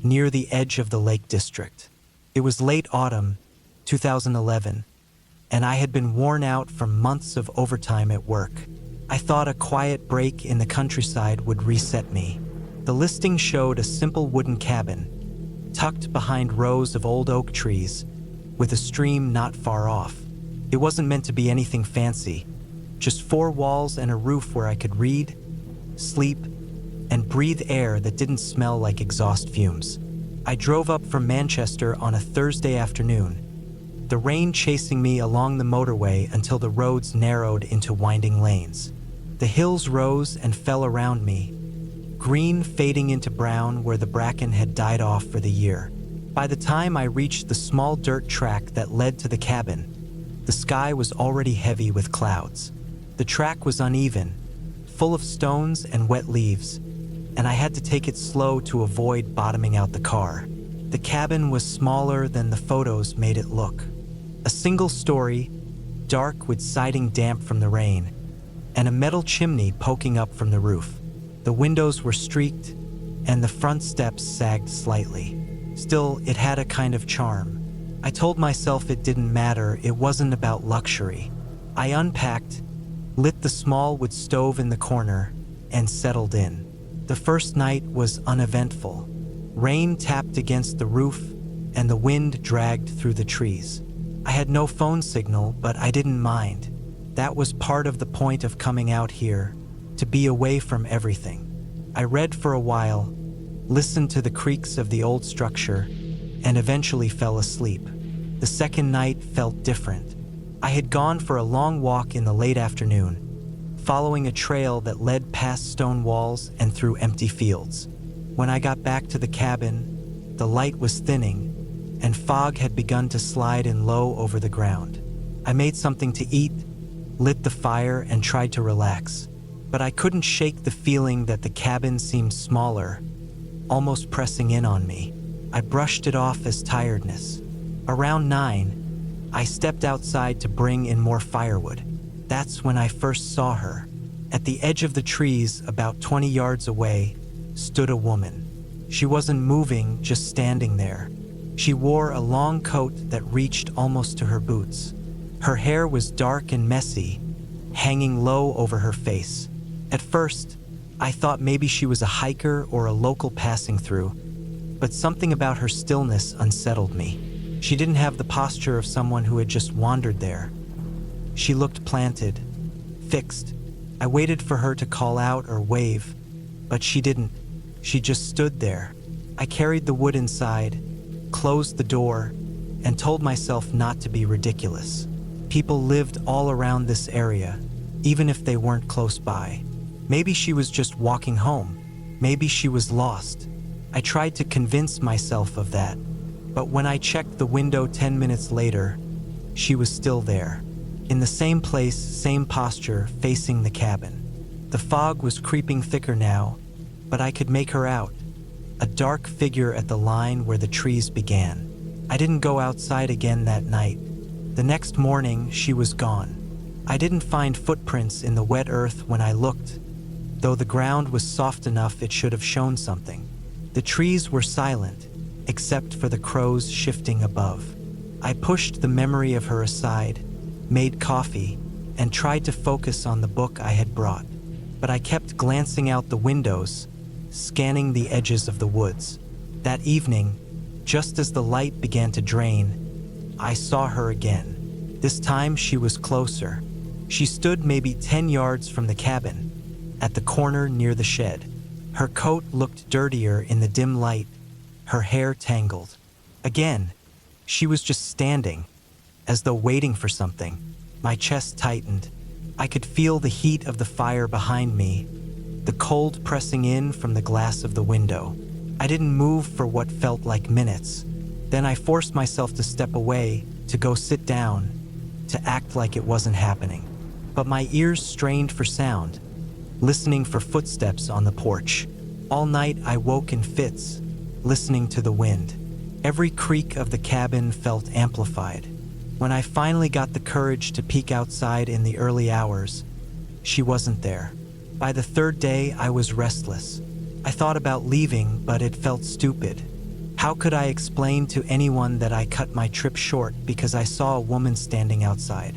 near the edge of the Lake District. It was late autumn, 2011, and I had been worn out from months of overtime at work. I thought a quiet break in the countryside would reset me. The listing showed a simple wooden cabin, tucked behind rows of old oak trees, with a stream not far off. It wasn't meant to be anything fancy, just 4 walls and a roof where I could read, sleep, and breathe air that didn't smell like exhaust fumes. I drove up from Manchester on a Thursday afternoon, the rain chasing me along the motorway until the roads narrowed into winding lanes. The hills rose and fell around me, green fading into brown where the bracken had died off for the year. By the time I reached the small dirt track that led to the cabin, the sky was already heavy with clouds. The track was uneven, full of stones and wet leaves, and I had to take it slow to avoid bottoming out the car. The cabin was smaller than the photos made it look. A single story, dark with siding damp from the rain, and a metal chimney poking up from the roof. The windows were streaked, and the front steps sagged slightly. Still, it had a kind of charm. I told myself it didn't matter, it wasn't about luxury. I unpacked, lit the small wood stove in the corner, and settled in. The first night was uneventful. Rain tapped against the roof, and the wind dragged through the trees. I had no phone signal, but I didn't mind. That was part of the point of coming out here, to be away from everything. I read for a while, listened to the creaks of the old structure, and eventually fell asleep. The second night felt different. I had gone for a long walk in the late afternoon, following a trail that led past stone walls and through empty fields. When I got back to the cabin, the light was thinning, and fog had begun to slide in low over the ground. I made something to eat, lit the fire, and tried to relax. But I couldn't shake the feeling that the cabin seemed smaller, almost pressing in on me. I brushed it off as tiredness. Around 9, I stepped outside to bring in more firewood. That's when I first saw her. At the edge of the trees, about 20 yards away, stood a woman. She wasn't moving, just standing there. She wore a long coat that reached almost to her boots. Her hair was dark and messy, hanging low over her face. At first, I thought maybe she was a hiker or a local passing through, but something about her stillness unsettled me. She didn't have the posture of someone who had just wandered there. She looked planted, fixed. I waited for her to call out or wave, but she didn't. She just stood there. I carried the wood inside, closed the door, and told myself not to be ridiculous. People lived all around this area, even if they weren't close by. Maybe she was just walking home. Maybe she was lost. I tried to convince myself of that. But when I checked the window 10 minutes later, she was still there. In the same place, same posture, facing the cabin. The fog was creeping thicker now, but I could make her out. A dark figure at the line where the trees began. I didn't go outside again that night. The next morning, she was gone. I didn't find footprints in the wet earth when I looked, though the ground was soft enough it should have shown something. The trees were silent, except for the crows shifting above. I pushed the memory of her aside, made coffee, and tried to focus on the book I had brought. But I kept glancing out the windows, scanning the edges of the woods. That evening, just as the light began to drain, I saw her again. This time she was closer. She stood maybe 10 yards from the cabin, at the corner near the shed. Her coat looked dirtier in the dim light, her hair tangled. Again, she was just standing, as though waiting for something. My chest tightened. I could feel the heat of the fire behind me, the cold pressing in from the glass of the window. I didn't move for what felt like minutes. Then I forced myself to step away, to go sit down, to act like it wasn't happening. But my ears strained for sound, listening for footsteps on the porch. All night I woke in fits, listening to the wind. Every creak of the cabin felt amplified. When I finally got the courage to peek outside in the early hours, she wasn't there. By the third day, I was restless. I thought about leaving, but it felt stupid. How could I explain to anyone that I cut my trip short because I saw a woman standing outside?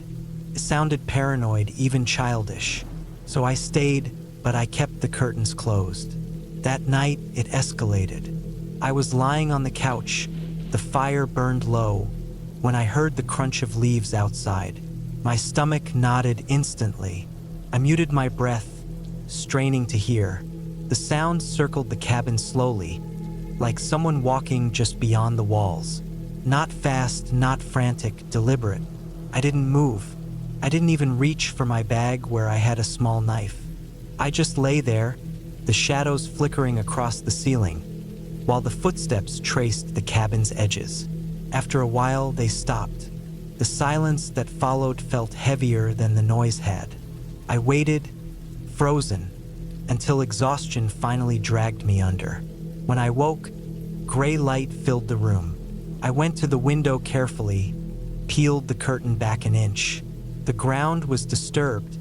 It sounded paranoid, even childish. So I stayed, but I kept the curtains closed. That night, it escalated. I was lying on the couch, the fire burned low, when I heard the crunch of leaves outside. My stomach knotted instantly. I muted my breath, straining to hear. The sound circled the cabin slowly, like someone walking just beyond the walls. Not fast, not frantic, deliberate. I didn't move. I didn't even reach for my bag where I had a small knife. I just lay there, the shadows flickering across the ceiling, while the footsteps traced the cabin's edges. After a while, they stopped. The silence that followed felt heavier than the noise had. I waited, frozen, until exhaustion finally dragged me under. When I woke, gray light filled the room. I went to the window carefully, peeled the curtain back an inch. The ground was disturbed.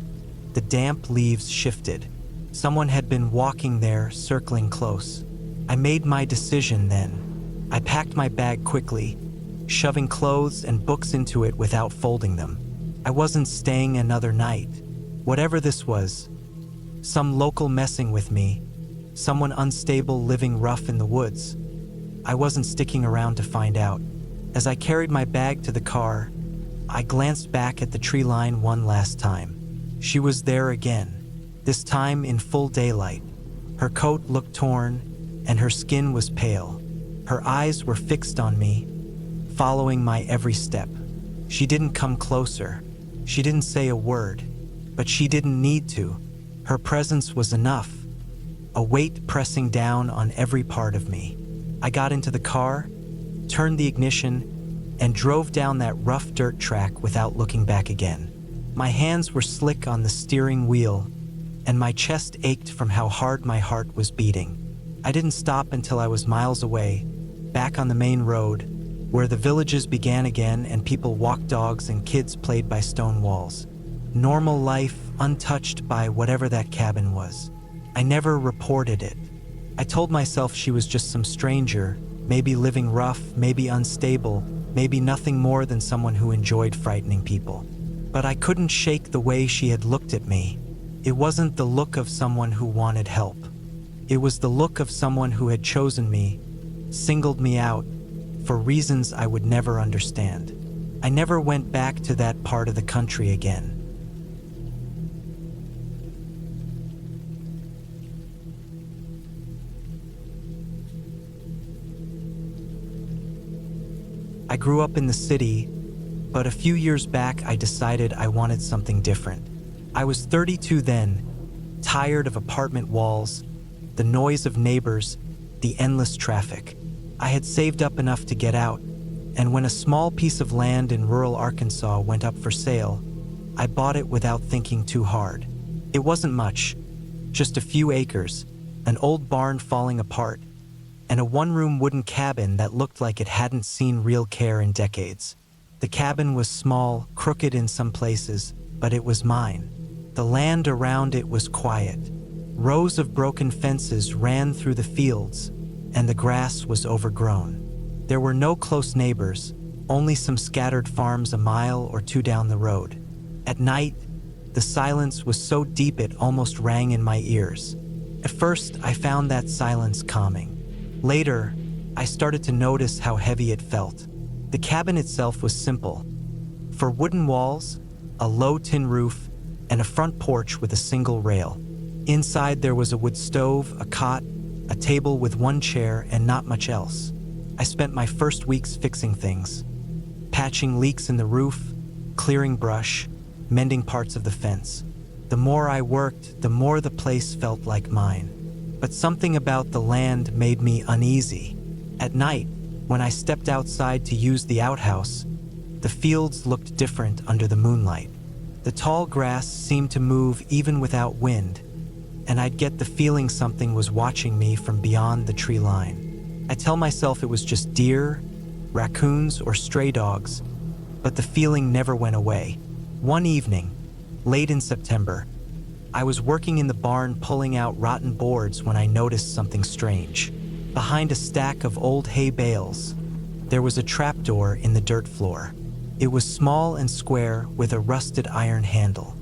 The damp leaves shifted. Someone had been walking there, circling close. I made my decision then. I packed my bag quickly, shoving clothes and books into it without folding them. I wasn't staying another night. Whatever this was, some local messing with me, someone unstable living rough in the woods. I wasn't sticking around to find out. As I carried my bag to the car, I glanced back at the tree line one last time. She was there again, this time in full daylight. Her coat looked torn, and her skin was pale. Her eyes were fixed on me, following my every step. She didn't come closer. She didn't say a word, but she didn't need to. Her presence was enough, a weight pressing down on every part of me. I got into the car, turned the ignition, and drove down that rough dirt track without looking back again. My hands were slick on the steering wheel, and my chest ached from how hard my heart was beating. I didn't stop until I was miles away, back on the main road, where the villages began again and people walked dogs and kids played by stone walls. Normal life, untouched by whatever that cabin was. I never reported it. I told myself she was just some stranger, maybe living rough, maybe unstable, maybe nothing more than someone who enjoyed frightening people. But I couldn't shake the way she had looked at me. It wasn't the look of someone who wanted help. It was the look of someone who had chosen me, singled me out, for reasons I would never understand. I never went back to that part of the country again. I grew up in the city, but a few years back I decided I wanted something different. I was 32 then, tired of apartment walls, the noise of neighbors, the endless traffic. I had saved up enough to get out, and when a small piece of land in rural Arkansas went up for sale, I bought it without thinking too hard. It wasn't much, just a few acres, an old barn falling apart, and a one-room wooden cabin that looked like it hadn't seen real care in decades. The cabin was small, crooked in some places, but it was mine. The land around it was quiet. Rows of broken fences ran through the fields, and the grass was overgrown. There were no close neighbors, only some scattered farms a mile or two down the road. At night, the silence was so deep it almost rang in my ears. At first, I found that silence calming. Later, I started to notice how heavy it felt. The cabin itself was simple. For wooden walls, a low tin roof, and a front porch with a single rail. Inside there was a wood stove, a cot, a table with one chair, and not much else. I spent my first weeks fixing things, patching leaks in the roof, clearing brush, mending parts of the fence. The more I worked, the more the place felt like mine. But something about the land made me uneasy. At night, when I stepped outside to use the outhouse, the fields looked different under the moonlight. The tall grass seemed to move even without wind, and I'd get the feeling something was watching me from beyond the tree line. I tell myself it was just deer, raccoons, or stray dogs, but the feeling never went away. One evening, late in September, I was working in the barn pulling out rotten boards when I noticed something strange. Behind a stack of old hay bales, there was a trapdoor in the dirt floor. It was small and square with a rusted iron handle.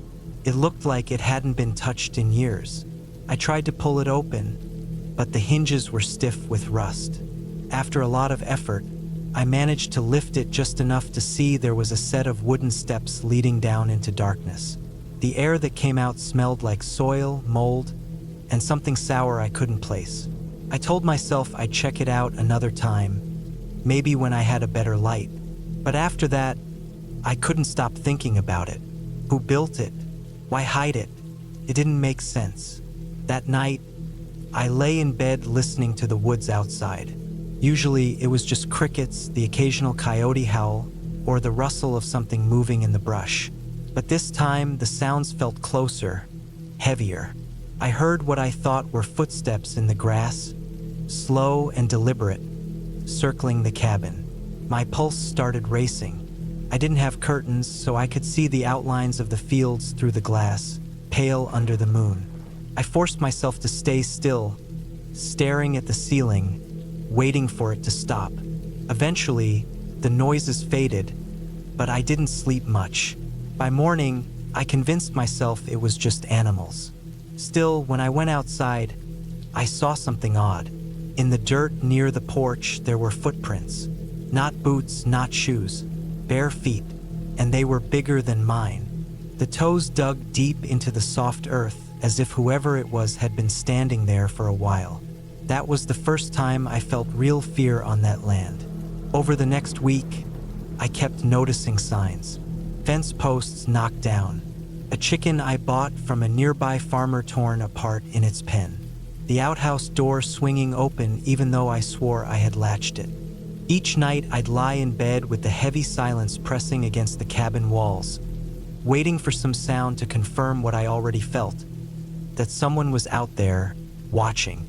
It looked like it hadn't been touched in years. I tried to pull it open, but the hinges were stiff with rust. After a lot of effort, I managed to lift it just enough to see there was a set of wooden steps leading down into darkness. The air that came out smelled like soil, mold, and something sour I couldn't place. I told myself I'd check it out another time, maybe when I had a better light. But after that, I couldn't stop thinking about it. Who built it? Why hide it? It didn't make sense. That night, I lay in bed listening to the woods outside. Usually, it was just crickets, the occasional coyote howl, or the rustle of something moving in the brush. But this time, the sounds felt closer, heavier. I heard what I thought were footsteps in the grass, slow and deliberate, circling the cabin. My pulse started racing. I didn't have curtains, so I could see the outlines of the fields through the glass, pale under the moon. I forced myself to stay still, staring at the ceiling, waiting for it to stop. Eventually, the noises faded, but I didn't sleep much. By morning, I convinced myself it was just animals. Still, when I went outside, I saw something odd. In the dirt near the porch, there were footprints. Not boots, not shoes, bare feet, and they were bigger than mine. The toes dug deep into the soft earth, as if whoever it was had been standing there for a while. That was the first time I felt real fear on that land. Over the next week, I kept noticing signs. Fence posts knocked down. A chicken I bought from a nearby farmer torn apart in its pen. The outhouse door swinging open even though I swore I had latched it. Each night I'd lie in bed with the heavy silence pressing against the cabin walls, waiting for some sound to confirm what I already felt, that someone was out there, watching.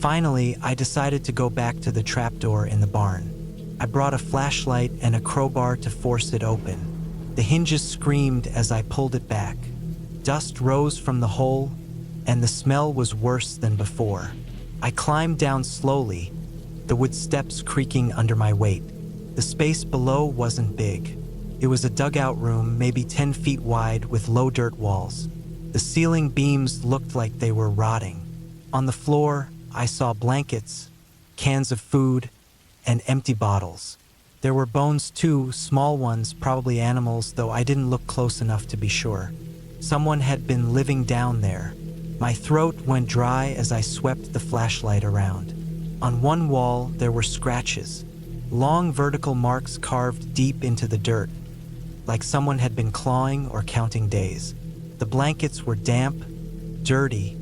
Finally, I decided to go back to the trapdoor in the barn. I brought a flashlight and a crowbar to force it open. The hinges screamed as I pulled it back. Dust rose from the hole, and the smell was worse than before. I climbed down slowly, the wood steps creaking under my weight. The space below wasn't big. It was a dugout room, maybe 10 feet wide, with low dirt walls. The ceiling beams looked like they were rotting. On the floor, I saw blankets, cans of food, and empty bottles. There were bones too, small ones, probably animals, though I didn't look close enough to be sure. Someone had been living down there. My throat went dry as I swept the flashlight around. On one wall, there were scratches, long vertical marks carved deep into the dirt, like someone had been clawing or counting days. The blankets were damp, dirty,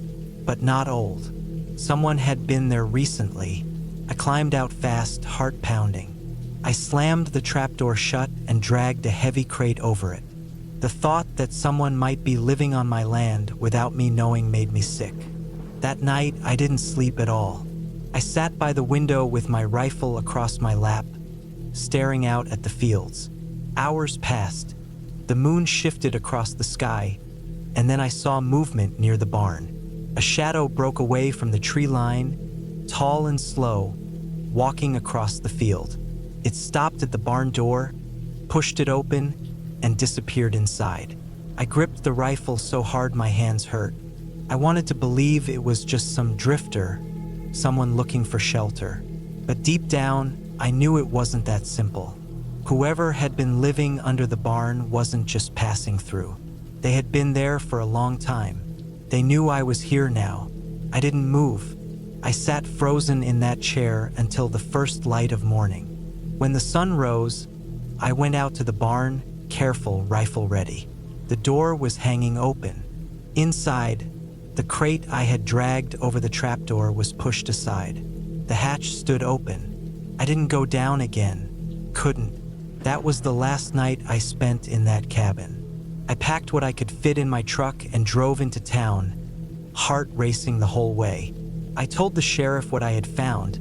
but not old. Someone had been there recently. I climbed out fast, heart pounding. I slammed the trapdoor shut and dragged a heavy crate over it. The thought that someone might be living on my land without me knowing made me sick. That night, I didn't sleep at all. I sat by the window with my rifle across my lap, staring out at the fields. Hours passed. The moon shifted across the sky, and then I saw movement near the barn. A shadow broke away from the tree line, tall and slow, walking across the field. It stopped at the barn door, pushed it open, and disappeared inside. I gripped the rifle so hard my hands hurt. I wanted to believe it was just some drifter, someone looking for shelter. But deep down, I knew it wasn't that simple. Whoever had been living under the barn wasn't just passing through. They had been there for a long time. They knew I was here now. I didn't move. I sat frozen in that chair until the first light of morning. When the sun rose, I went out to the barn, careful, rifle ready. The door was hanging open. Inside, the crate I had dragged over the trapdoor was pushed aside. The hatch stood open. I didn't go down again. Couldn't. That was the last night I spent in that cabin. I packed what I could fit in my truck and drove into town, heart racing the whole way. I told the sheriff what I had found,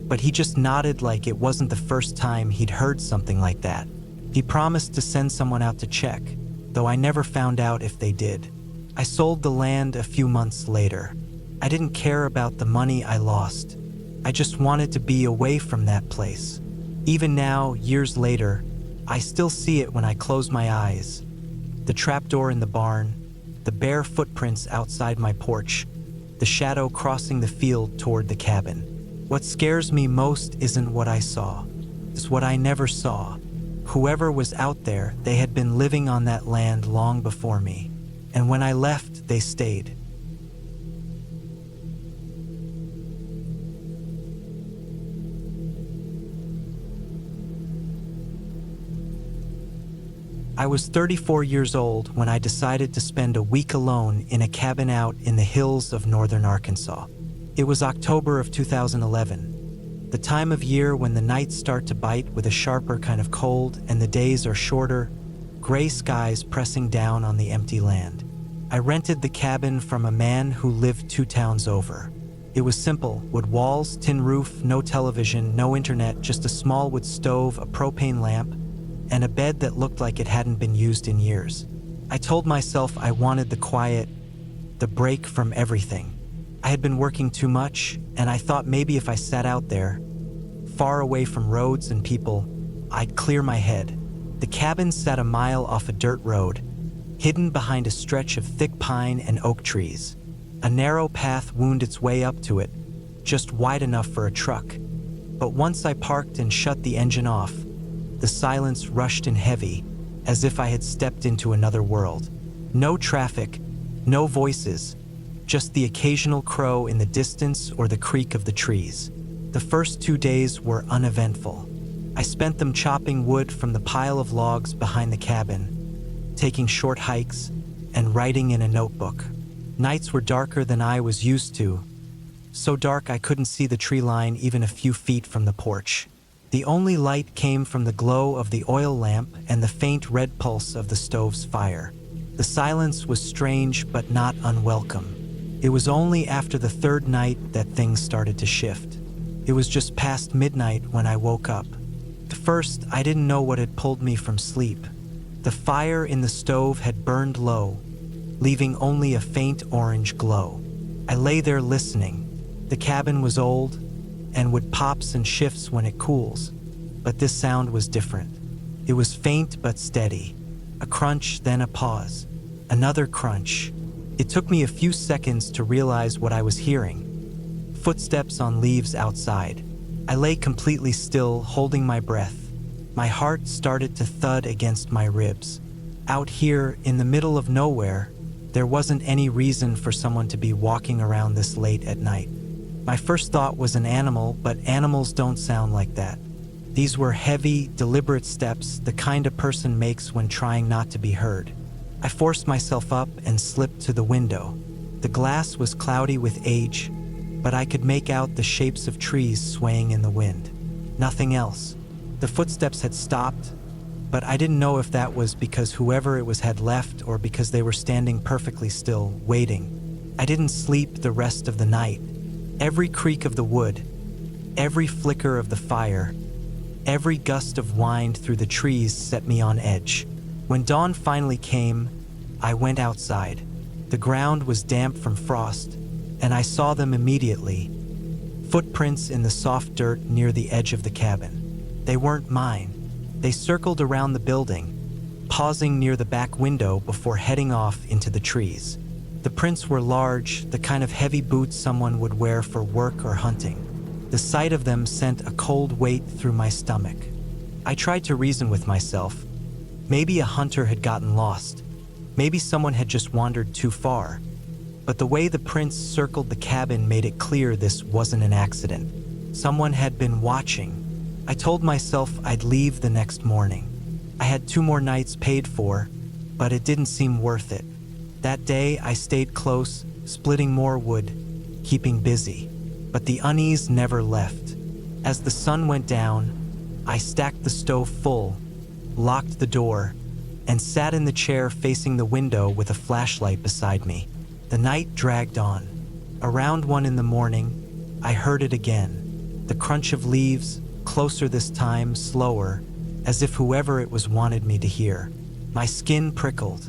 but he just nodded like it wasn't the first time he'd heard something like that. He promised to send someone out to check, though I never found out if they did. I sold the land a few months later. I didn't care about the money I lost. I just wanted to be away from that place. Even now, years later, I still see it when I close my eyes. The trapdoor in the barn, the bare footprints outside my porch, the shadow crossing the field toward the cabin. What scares me most isn't what I saw. It's what I never saw. Whoever was out there, they had been living on that land long before me. And when I left, they stayed. I was 34 years old when I decided to spend a week alone in a cabin out in the hills of northern Arkansas. It was October of 2011, the time of year when the nights start to bite with a sharper kind of cold and the days are shorter, gray skies pressing down on the empty land. I rented the cabin from a man who lived 2 towns over. It was simple, wood walls, tin roof, no television, no internet, just a small wood stove, a propane lamp, and a bed that looked like it hadn't been used in years. I told myself I wanted the quiet, the break from everything. I had been working too much, and I thought maybe if I sat out there, far away from roads and people, I'd clear my head. The cabin sat a mile off a dirt road, hidden behind a stretch of thick pine and oak trees. A narrow path wound its way up to it, just wide enough for a truck. But once I parked and shut the engine off, the silence rushed in heavy, as if I had stepped into another world. No traffic, no voices, just the occasional crow in the distance or the creak of the trees. The first 2 days were uneventful. I spent them chopping wood from the pile of logs behind the cabin, taking short hikes, and writing in a notebook. Nights were darker than I was used to, so dark I couldn't see the tree line even a few feet from the porch. The only light came from the glow of the oil lamp and the faint red pulse of the stove's fire. The silence was strange but not unwelcome. It was only after the 3rd night that things started to shift. It was just past midnight when I woke up. At first, I didn't know what had pulled me from sleep. The fire in the stove had burned low, leaving only a faint orange glow. I lay there listening. The cabin was old, and wood pops and shifts when it cools. But this sound was different. It was faint but steady. A crunch, then a pause. Another crunch. It took me a few seconds to realize what I was hearing. Footsteps on leaves outside. I lay completely still, holding my breath. My heart started to thud against my ribs. Out here, in the middle of nowhere, there wasn't any reason for someone to be walking around this late at night. My first thought was an animal, but animals don't sound like that. These were heavy, deliberate steps, the kind a person makes when trying not to be heard. I forced myself up and slipped to the window. The glass was cloudy with age, but I could make out the shapes of trees swaying in the wind. Nothing else. The footsteps had stopped, but I didn't know if that was because whoever it was had left or because they were standing perfectly still, waiting. I didn't sleep the rest of the night. Every creak of the wood, every flicker of the fire, every gust of wind through the trees set me on edge. When dawn finally came, I went outside. The ground was damp from frost, and I saw them immediately. Footprints in the soft dirt near the edge of the cabin. They weren't mine. They circled around the building, pausing near the back window before heading off into the trees. The prints were large, the kind of heavy boots someone would wear for work or hunting. The sight of them sent a cold weight through my stomach. I tried to reason with myself. Maybe a hunter had gotten lost. Maybe someone had just wandered too far. But the way the prints circled the cabin made it clear this wasn't an accident. Someone had been watching. I told myself I'd leave the next morning. I had 2 more nights paid for, but it didn't seem worth it. That day, I stayed close, splitting more wood, keeping busy. But the unease never left. As the sun went down, I stacked the stove full, locked the door, and sat in the chair facing the window with a flashlight beside me. The night dragged on. Around 1 in the morning, I heard it again. The crunch of leaves, closer this time, slower, as if whoever it was wanted me to hear. My skin prickled.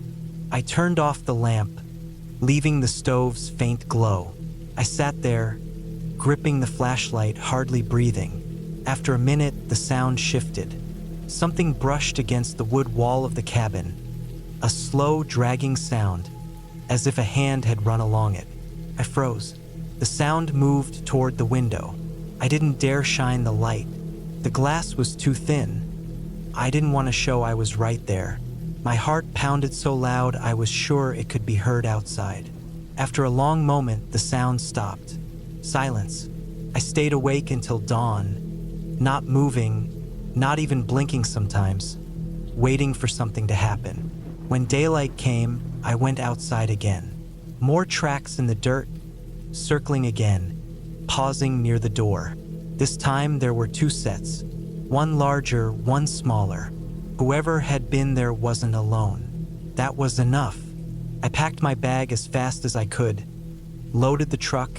I turned off the lamp, leaving the stove's faint glow. I sat there, gripping the flashlight, hardly breathing. After a minute, the sound shifted. Something brushed against the wood wall of the cabin. A slow, dragging sound, as if a hand had run along it. I froze. The sound moved toward the window. I didn't dare shine the light. The glass was too thin. I didn't want to show I was right there. My heart pounded so loud I was sure it could be heard outside. After a long moment, the sound stopped. Silence. I stayed awake until dawn, not moving, not even blinking sometimes, waiting for something to happen. When daylight came, I went outside again. More tracks in the dirt, circling again, pausing near the door. This time there were 2 sets, one larger, one smaller. Whoever had been there wasn't alone. That was enough. I packed my bag as fast as I could, loaded the truck,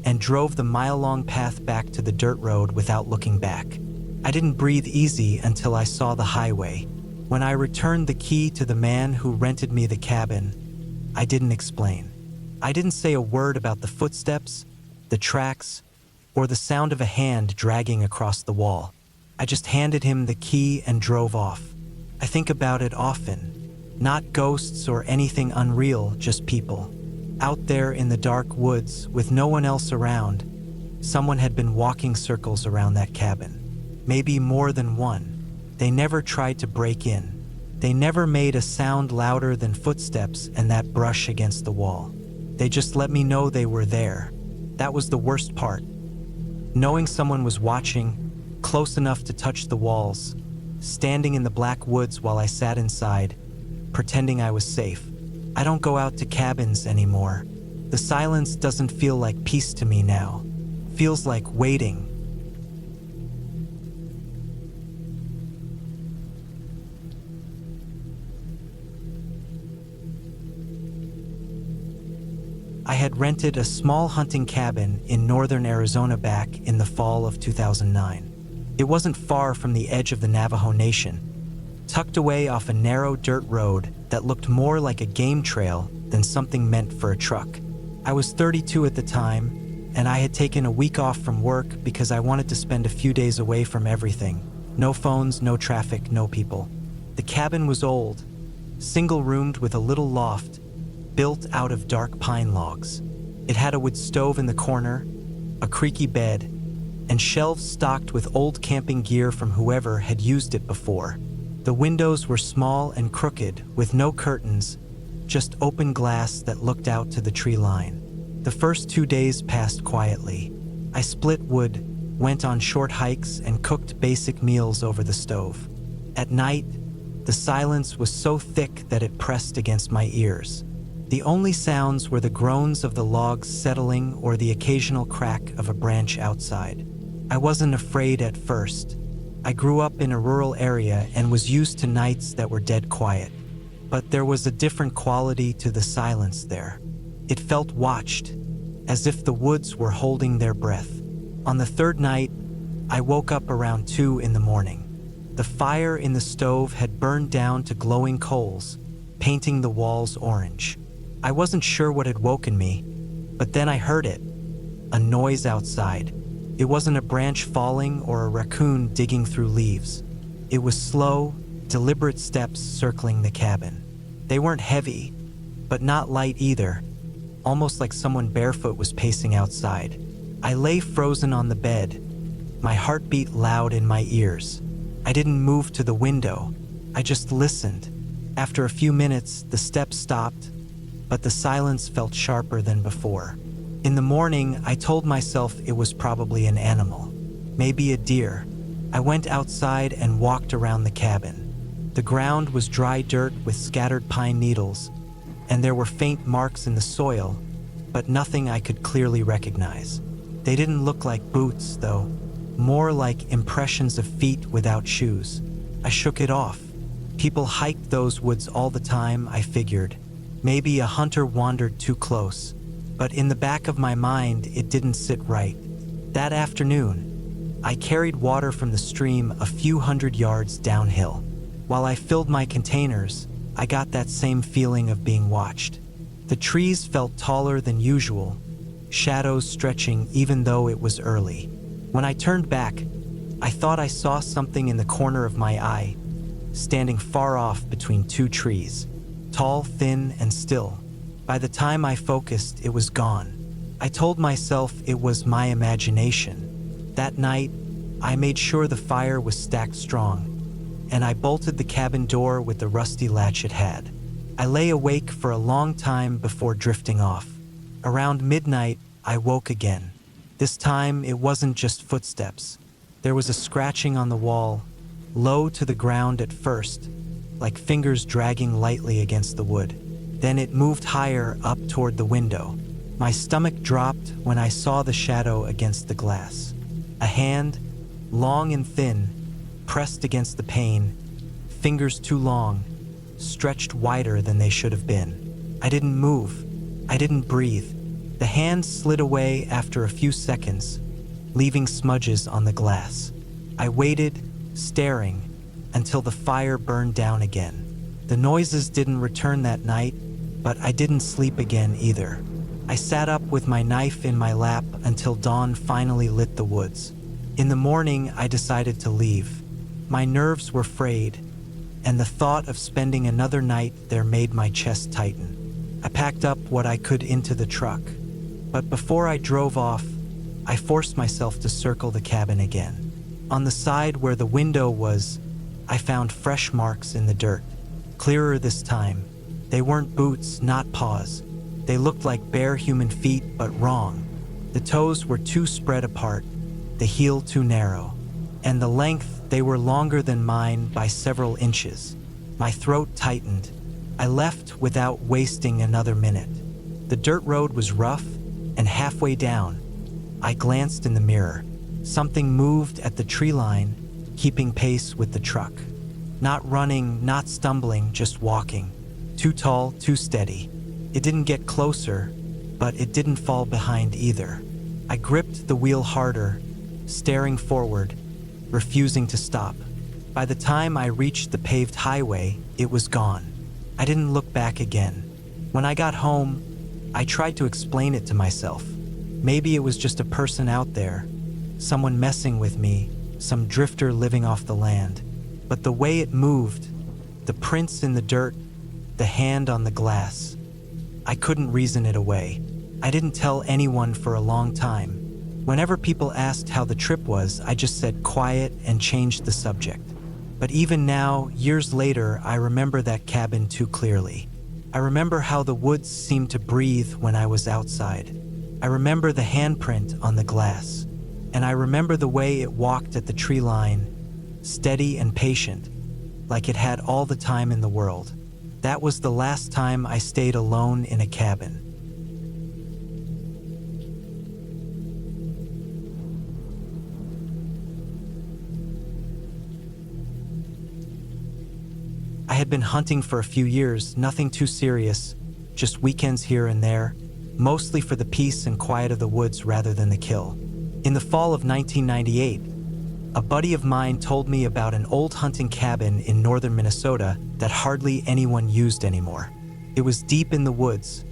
and drove the mile-long path back to the dirt road without looking back. I didn't breathe easy until I saw the highway. When I returned the key to the man who rented me the cabin, I didn't explain. I didn't say a word about the footsteps, the tracks, or the sound of a hand dragging across the wall. I just handed him the key and drove off. I think about it often. Not ghosts or anything unreal, just people. Out there in the dark woods with no one else around, someone had been walking circles around that cabin. Maybe more than one. They never tried to break in. They never made a sound louder than footsteps and that brush against the wall. They just let me know they were there. That was the worst part. Knowing someone was watching, close enough to touch the walls, standing in the black woods while I sat inside, pretending I was safe. I don't go out to cabins anymore. The silence doesn't feel like peace to me now. Feels like waiting. I had rented a small hunting cabin in northern Arizona back in the fall of 2009. It wasn't far from the edge of the Navajo Nation, tucked away off a narrow dirt road that looked more like a game trail than something meant for a truck. I was 32 at the time, and I had taken a week off from work because I wanted to spend a few days away from everything. No phones, no traffic, no people. The cabin was old, single-roomed with a little loft, built out of dark pine logs. It had a wood stove in the corner, a creaky bed, and shelves stocked with old camping gear from whoever had used it before. The windows were small and crooked, with no curtains, just open glass that looked out to the tree line. The first 2 days passed quietly. I split wood, went on short hikes, and cooked basic meals over the stove. At night, the silence was so thick that it pressed against my ears. The only sounds were the groans of the logs settling or the occasional crack of a branch outside. I wasn't afraid at first. I grew up in a rural area and was used to nights that were dead quiet. But there was a different quality to the silence there. It felt watched, as if the woods were holding their breath. On the third night, I woke up around 2 in the morning. The fire in the stove had burned down to glowing coals, painting the walls orange. I wasn't sure what had woken me, but then I heard it, a noise outside. It wasn't a branch falling or a raccoon digging through leaves. It was slow, deliberate steps circling the cabin. They weren't heavy, but not light either, almost like someone barefoot was pacing outside. I lay frozen on the bed, my heartbeat loud in my ears. I didn't move to the window, I just listened. After a few minutes, the steps stopped, but the silence felt sharper than before. In the morning, I told myself it was probably an animal, maybe a deer. I went outside and walked around the cabin. The ground was dry dirt with scattered pine needles, and there were faint marks in the soil, but nothing I could clearly recognize. They didn't look like boots, though, more like impressions of feet without shoes. I shook it off. People hiked those woods all the time, I figured. Maybe a hunter wandered too close, but in the back of my mind, it didn't sit right. That afternoon, I carried water from the stream a few hundred yards downhill. While I filled my containers, I got that same feeling of being watched. The trees felt taller than usual, shadows stretching even though it was early. When I turned back, I thought I saw something in the corner of my eye, standing far off between 2 trees. Tall, thin, and still. By the time I focused, it was gone. I told myself it was my imagination. That night, I made sure the fire was stacked strong, and I bolted the cabin door with the rusty latch it had. I lay awake for a long time before drifting off. Around midnight, I woke again. This time, it wasn't just footsteps. There was a scratching on the wall, low to the ground at first, like fingers dragging lightly against the wood. Then it moved higher up toward the window. My stomach dropped when I saw the shadow against the glass. A hand, long and thin, pressed against the pane, fingers too long, stretched wider than they should have been. I didn't move. I didn't breathe. The hand slid away after a few seconds, leaving smudges on the glass. I waited, staring, until the fire burned down again. The noises didn't return that night, but I didn't sleep again either. I sat up with my knife in my lap until dawn finally lit the woods. In the morning, I decided to leave. My nerves were frayed, and the thought of spending another night there made my chest tighten. I packed up what I could into the truck, but before I drove off, I forced myself to circle the cabin again. On the side where the window was, I found fresh marks in the dirt. Clearer this time. They weren't boots, not paws. They looked like bare human feet, but wrong. The toes were too spread apart, the heel too narrow, and the length, they were longer than mine by several inches. My throat tightened. I left without wasting another minute. The dirt road was rough, and halfway down, I glanced in the mirror. Something moved at the tree line, keeping pace with the truck. Not running, not stumbling, just walking. Too tall, too steady. It didn't get closer, but it didn't fall behind either. I gripped the wheel harder, staring forward, refusing to stop. By the time I reached the paved highway, it was gone. I didn't look back again. When I got home, I tried to explain it to myself. Maybe it was just a person out there, someone messing with me, some drifter living off the land. But the way it moved, the prints in the dirt, the hand on the glass, I couldn't reason it away. I didn't tell anyone for a long time. Whenever people asked how the trip was, I just said quiet and changed the subject. But even now, years later, I remember that cabin too clearly. I remember how the woods seemed to breathe when I was outside. I remember the handprint on the glass. and I remember the way it walked at the tree line, steady and patient, like it had all the time in the world. That was the last time I stayed alone in a cabin. I had been hunting for a few years, nothing too serious, just weekends here and there, mostly for the peace and quiet of the woods rather than the kill. In the fall of 1998, a buddy of mine told me about an old hunting cabin in northern Minnesota that hardly anyone used anymore. It was deep in the woods,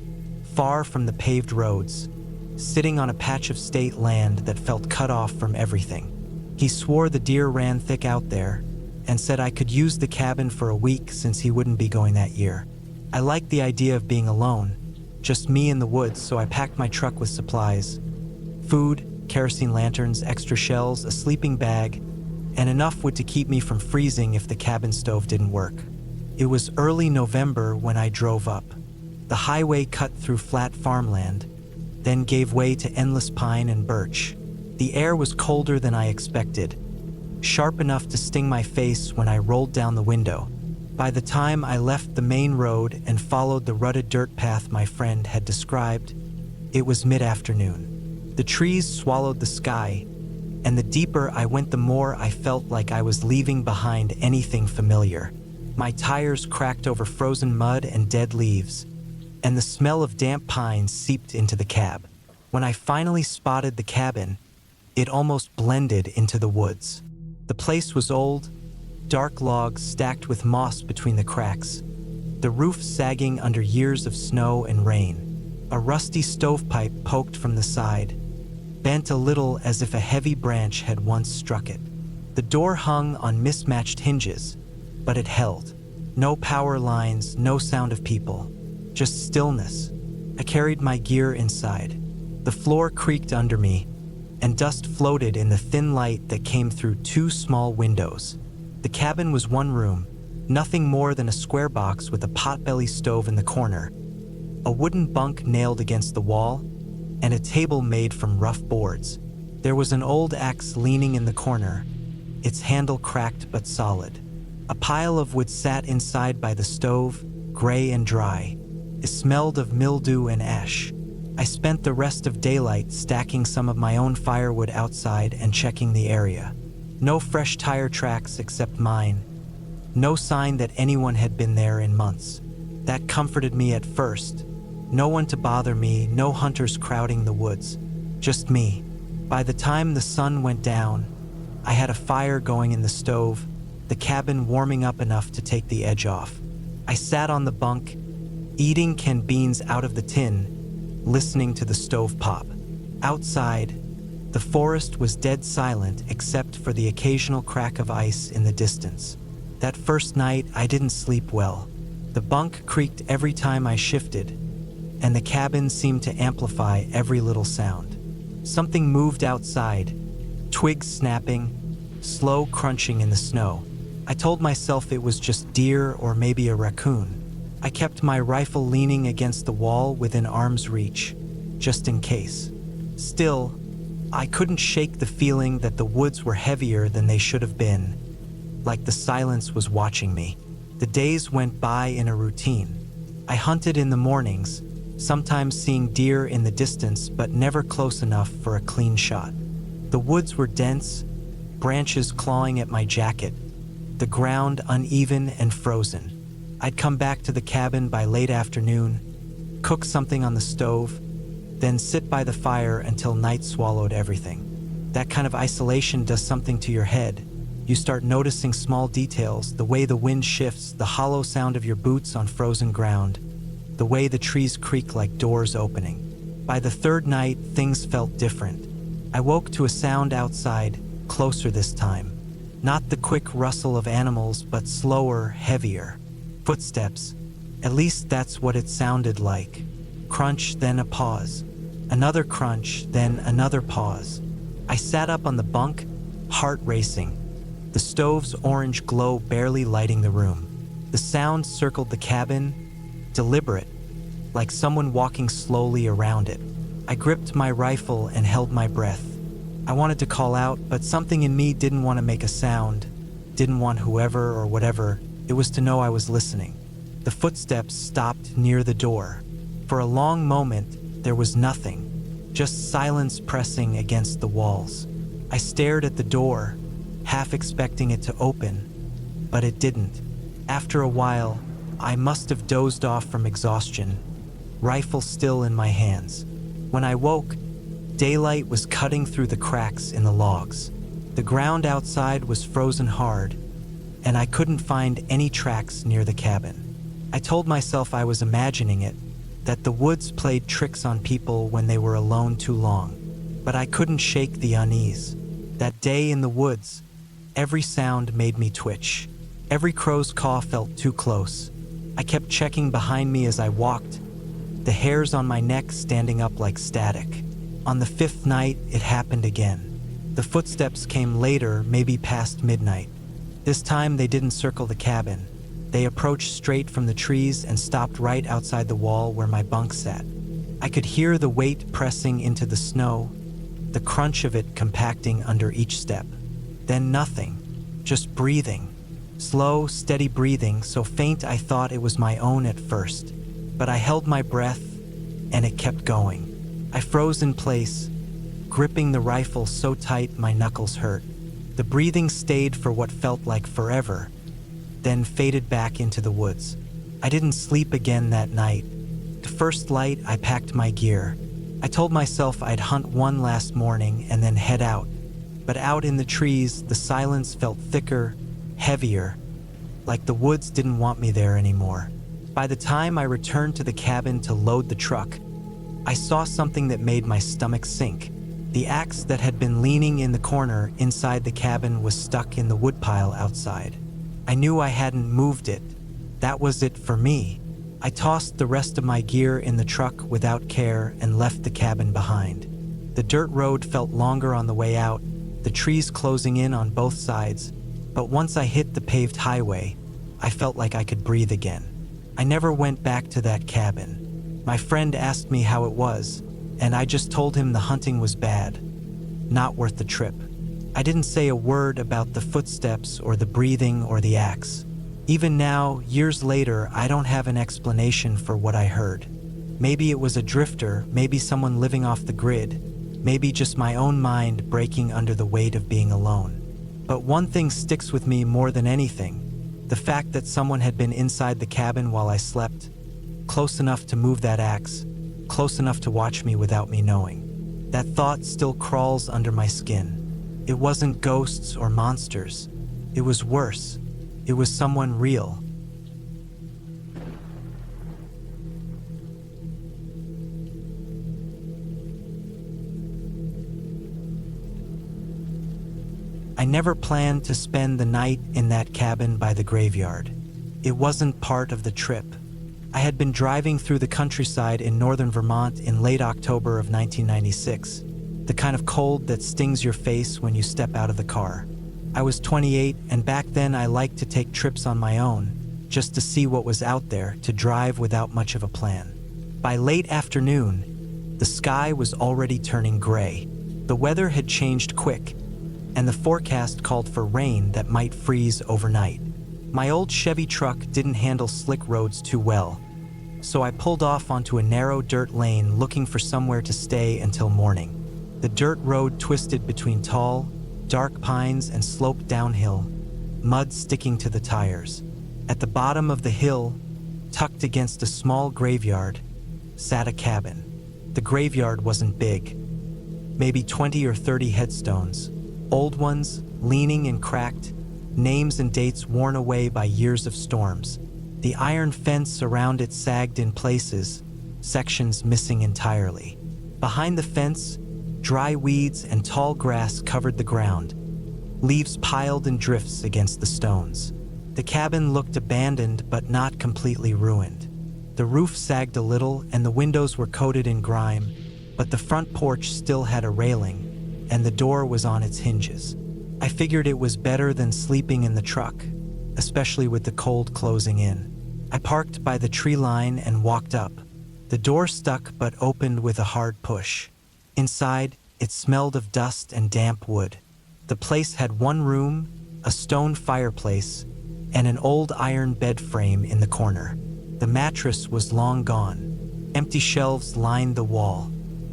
far from the paved roads, sitting on a patch of state land that felt cut off from everything. He swore the deer ran thick out there and said I could use the cabin for a week since he wouldn't be going that year. I liked the idea of being alone, just me in the woods, so I packed my truck with supplies, food, kerosene lanterns, extra shells, a sleeping bag, and enough wood to keep me from freezing if the cabin stove didn't work. It was early November when I drove up. The highway cut through flat farmland, then gave way to endless pine and birch. The air was colder than I expected, sharp enough to sting my face when I rolled down the window. By the time I left the main road and followed the rutted dirt path my friend had described, it was mid-afternoon. The trees swallowed the sky, and the deeper I went, the more I felt like I was leaving behind anything familiar. My tires cracked over frozen mud and dead leaves, and the smell of damp pines seeped into the cab. When I finally spotted the cabin, it almost blended into the woods. The place was old, dark logs stacked with moss between the cracks, the roof sagging under years of snow and rain. A rusty stovepipe poked from the side, bent a little as if a heavy branch had once struck it. The door hung on mismatched hinges, but it held. No power lines, no sound of people, just stillness. I carried my gear inside. The floor creaked under me, and dust floated in the thin light that came through two small windows. The cabin was one room, nothing more than a square box with a potbelly stove in the corner, a wooden bunk nailed against the wall, and a table made from rough boards. There was an old axe leaning in the corner, its handle cracked but solid. A pile of wood sat inside by the stove, gray and dry. It smelled of mildew and ash. I spent the rest of daylight stacking some of my own firewood outside and checking the area. No fresh tire tracks except mine. No sign that anyone had been there in months. That comforted me at first. No one to bother me, no hunters crowding the woods. Just me. By the time the sun went down, I had a fire going in the stove, the cabin warming up enough to take the edge off. I sat on the bunk, eating canned beans out of the tin, listening to the stove pop. Outside, the forest was dead silent except for the occasional crack of ice in the distance. That first night, I didn't sleep well. The bunk creaked every time I shifted, and the cabin seemed to amplify every little sound. Something moved outside, twigs snapping, slow crunching in the snow. I told myself it was just deer or maybe a raccoon. I kept my rifle leaning against the wall within arm's reach, just in case. Still, I couldn't shake the feeling that the woods were heavier than they should have been, like the silence was watching me. The days went by in a routine. I hunted in the mornings, sometimes seeing deer in the distance but never close enough for a clean shot. The woods were dense, branches clawing at my jacket, the ground uneven and frozen. I'd come back to the cabin by late afternoon, cook something on the stove, then sit by the fire until night swallowed everything. That kind of isolation does something to your head. You start noticing small details, the way the wind shifts, the hollow sound of your boots on frozen ground, the way the trees creak like doors opening. By the third night, things felt different. I woke to a sound outside, closer this time. Not the quick rustle of animals, but slower, heavier. Footsteps. At least that's what it sounded like. Crunch, then a pause. Another crunch, then another pause. I sat up on the bunk, heart racing, the stove's orange glow barely lighting the room. The sound circled the cabin, deliberate, like someone walking slowly around it. I gripped my rifle and held my breath. I wanted to call out, but something in me didn't want to make a sound, didn't want whoever or whatever it was to know I was listening. The footsteps stopped near the door. For a long moment, there was nothing, just silence pressing against the walls. I stared at the door, half expecting it to open, but it didn't. After a while, I must have dozed off from exhaustion, rifle still in my hands. When I woke, daylight was cutting through the cracks in the logs. The ground outside was frozen hard, and I couldn't find any tracks near the cabin. I told myself I was imagining it, that the woods played tricks on people when they were alone too long. But I couldn't shake the unease. That day in the woods, every sound made me twitch. Every crow's caw felt too close. I kept checking behind me as I walked, the hairs on my neck standing up like static. On the 5th night, it happened again. The footsteps came later, maybe past midnight. This time they didn't circle the cabin. They approached straight from the trees and stopped right outside the wall where my bunk sat. I could hear the weight pressing into the snow, the crunch of it compacting under each step. Then nothing, just breathing. Slow, steady breathing, so faint I thought it was my own at first. But I held my breath, and it kept going. I froze in place, gripping the rifle so tight my knuckles hurt. The breathing stayed for what felt like forever, then faded back into the woods. I didn't sleep again that night. The first light, I packed my gear. I told myself I'd hunt one last morning and then head out. But out in the trees, the silence felt thicker, heavier, like the woods didn't want me there anymore. By the time I returned to the cabin to load the truck, I saw something that made my stomach sink. The axe that had been leaning in the corner inside the cabin was stuck in the woodpile outside. I knew I hadn't moved it. That was it for me. I tossed the rest of my gear in the truck without care and left the cabin behind. The dirt road felt longer on the way out, the trees closing in on both sides, but once I hit the paved highway, I felt like I could breathe again. I never went back to that cabin. My friend asked me how it was, and I just told him the hunting was bad, not worth the trip. I didn't say a word about the footsteps or the breathing or the axe. Even now, years later, I don't have an explanation for what I heard. Maybe it was a drifter, maybe someone living off the grid, maybe just my own mind breaking under the weight of being alone. But one thing sticks with me more than anything, the fact that someone had been inside the cabin while I slept, close enough to move that axe, close enough to watch me without me knowing. That thought still crawls under my skin. It wasn't ghosts or monsters. It was worse. It was someone real. I never planned to spend the night in that cabin by the graveyard. It wasn't part of the trip. I had been driving through the countryside in northern Vermont in late October of 1996. The kind of cold that stings your face when you step out of the car. I was 28, and back then I liked to take trips on my own, just to see what was out there, to drive without much of a plan. By late afternoon, the sky was already turning gray. The weather had changed quick, and the forecast called for rain that might freeze overnight. My old Chevy truck didn't handle slick roads too well, so I pulled off onto a narrow dirt lane looking for somewhere to stay until morning. The dirt road twisted between tall, dark pines and sloped downhill, mud sticking to the tires. At the bottom of the hill, tucked against a small graveyard, sat a cabin. The graveyard wasn't big, maybe 20 or 30 headstones, old ones, leaning and cracked, names and dates worn away by years of storms. The iron fence around it sagged in places, sections missing entirely. Behind the fence, dry weeds and tall grass covered the ground, leaves piled in drifts against the stones. The cabin looked abandoned but not completely ruined. The roof sagged a little and the windows were coated in grime, but the front porch still had a railing, and the door was on its hinges. I figured it was better than sleeping in the truck, especially with the cold closing in. I parked by the tree line and walked up. The door stuck but opened with a hard push. Inside, It smelled of dust and damp wood. The place had one room, a stone fireplace, and an old iron bed frame in the corner. The mattress was long gone. Empty shelves lined the wall.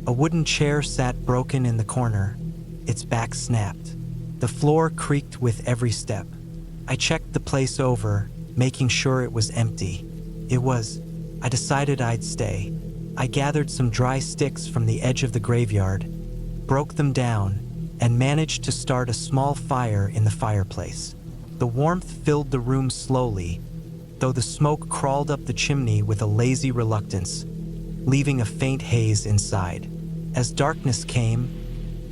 A wooden chair sat broken in the corner, its back snapped. The floor creaked with every step. I checked the place over, making sure it was empty. It was. I decided I'd stay. I gathered some dry sticks from the edge of the graveyard, broke them down, and managed to start a small fire in the fireplace. The warmth filled the room slowly, though the smoke crawled up the chimney with a lazy reluctance, leaving a faint haze inside. As darkness came,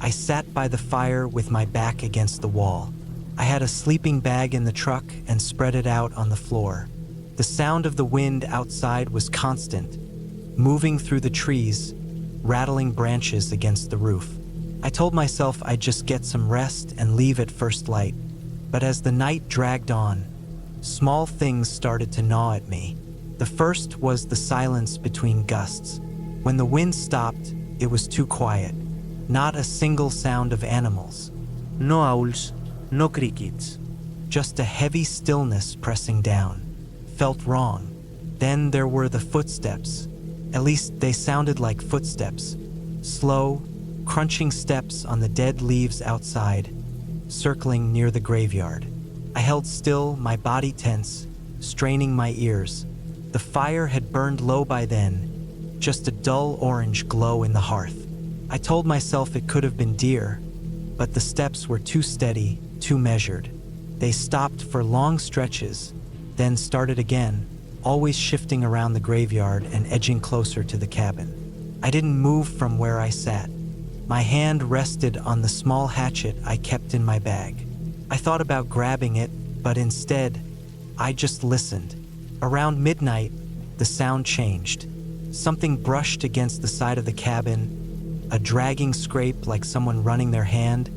I sat by the fire with my back against the wall. I had a sleeping bag in the truck and spread it out on the floor. The sound of the wind outside was constant, moving through the trees, rattling branches against the roof. I told myself I'd just get some rest and leave at first light. But as the night dragged on, small things started to gnaw at me. The first was the silence between gusts. When the wind stopped, it was too quiet. Not a single sound of animals. No owls, no crickets. Just a heavy stillness pressing down. Felt wrong. Then there were the footsteps. At least they sounded like footsteps. Slow, crunching steps on the dead leaves outside, circling near the graveyard. I held still, my body tense, straining my ears. The fire had burned low by then, just a dull orange glow in the hearth. I told myself it could have been deer, but the steps were too steady, too measured. They stopped for long stretches, then started again, always shifting around the graveyard and edging closer to the cabin. I didn't move from where I sat. My hand rested on the small hatchet I kept in my bag. I thought about grabbing it, but instead, I just listened. Around midnight, the sound changed. Something brushed against the side of the cabin, a dragging scrape like someone running their hand,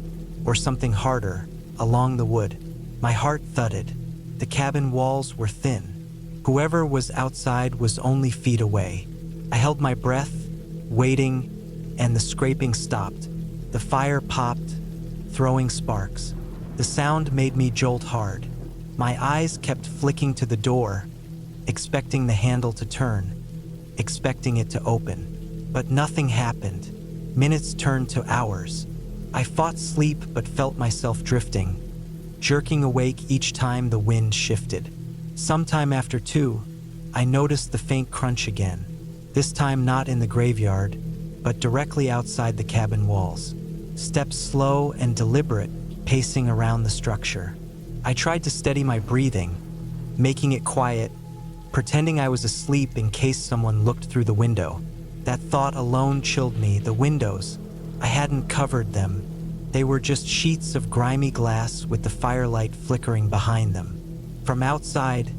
or something harder, along the wood. My heart thudded. The cabin walls were thin. Whoever was outside was only feet away. I held my breath, waiting, and the scraping stopped. The fire popped, throwing sparks. The sound made me jolt hard. My eyes kept flicking to the door, expecting the handle to turn, expecting it to open. But nothing happened. Minutes turned to hours. I fought sleep but felt myself drifting, jerking awake each time the wind shifted. Sometime after 2, I noticed the faint crunch again, this time not in the graveyard, but directly outside the cabin walls. Steps slow and deliberate, pacing around the structure. I tried to steady my breathing, making it quiet, pretending I was asleep in case someone looked through the window. That thought alone chilled me. The windows, I hadn't covered them. They were just sheets of grimy glass with the firelight flickering behind them. From outside,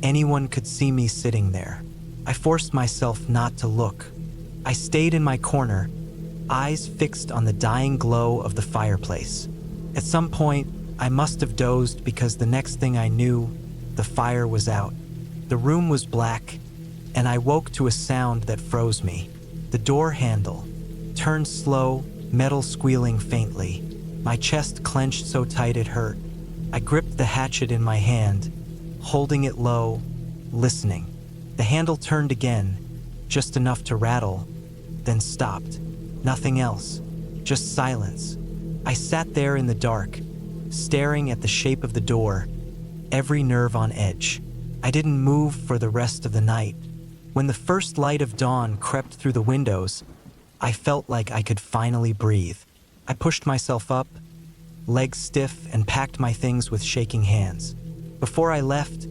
anyone could see me sitting there. I forced myself not to look. I stayed in my corner, eyes fixed on the dying glow of the fireplace. At some point, I must have dozed because the next thing I knew, the fire was out. The room was black, and I woke to a sound that froze me. The door handle turned slow, metal squealing faintly. My chest clenched so tight it hurt. I gripped the hatchet in my hand, holding it low, listening. The handle turned again, just enough to rattle, then stopped. Nothing else, just silence. I sat there in the dark, staring at the shape of the door, every nerve on edge. I didn't move for the rest of the night. When the first light of dawn crept through the windows, I felt like I could finally breathe. I pushed myself up, legs stiff, and packed my things with shaking hands. Before I left,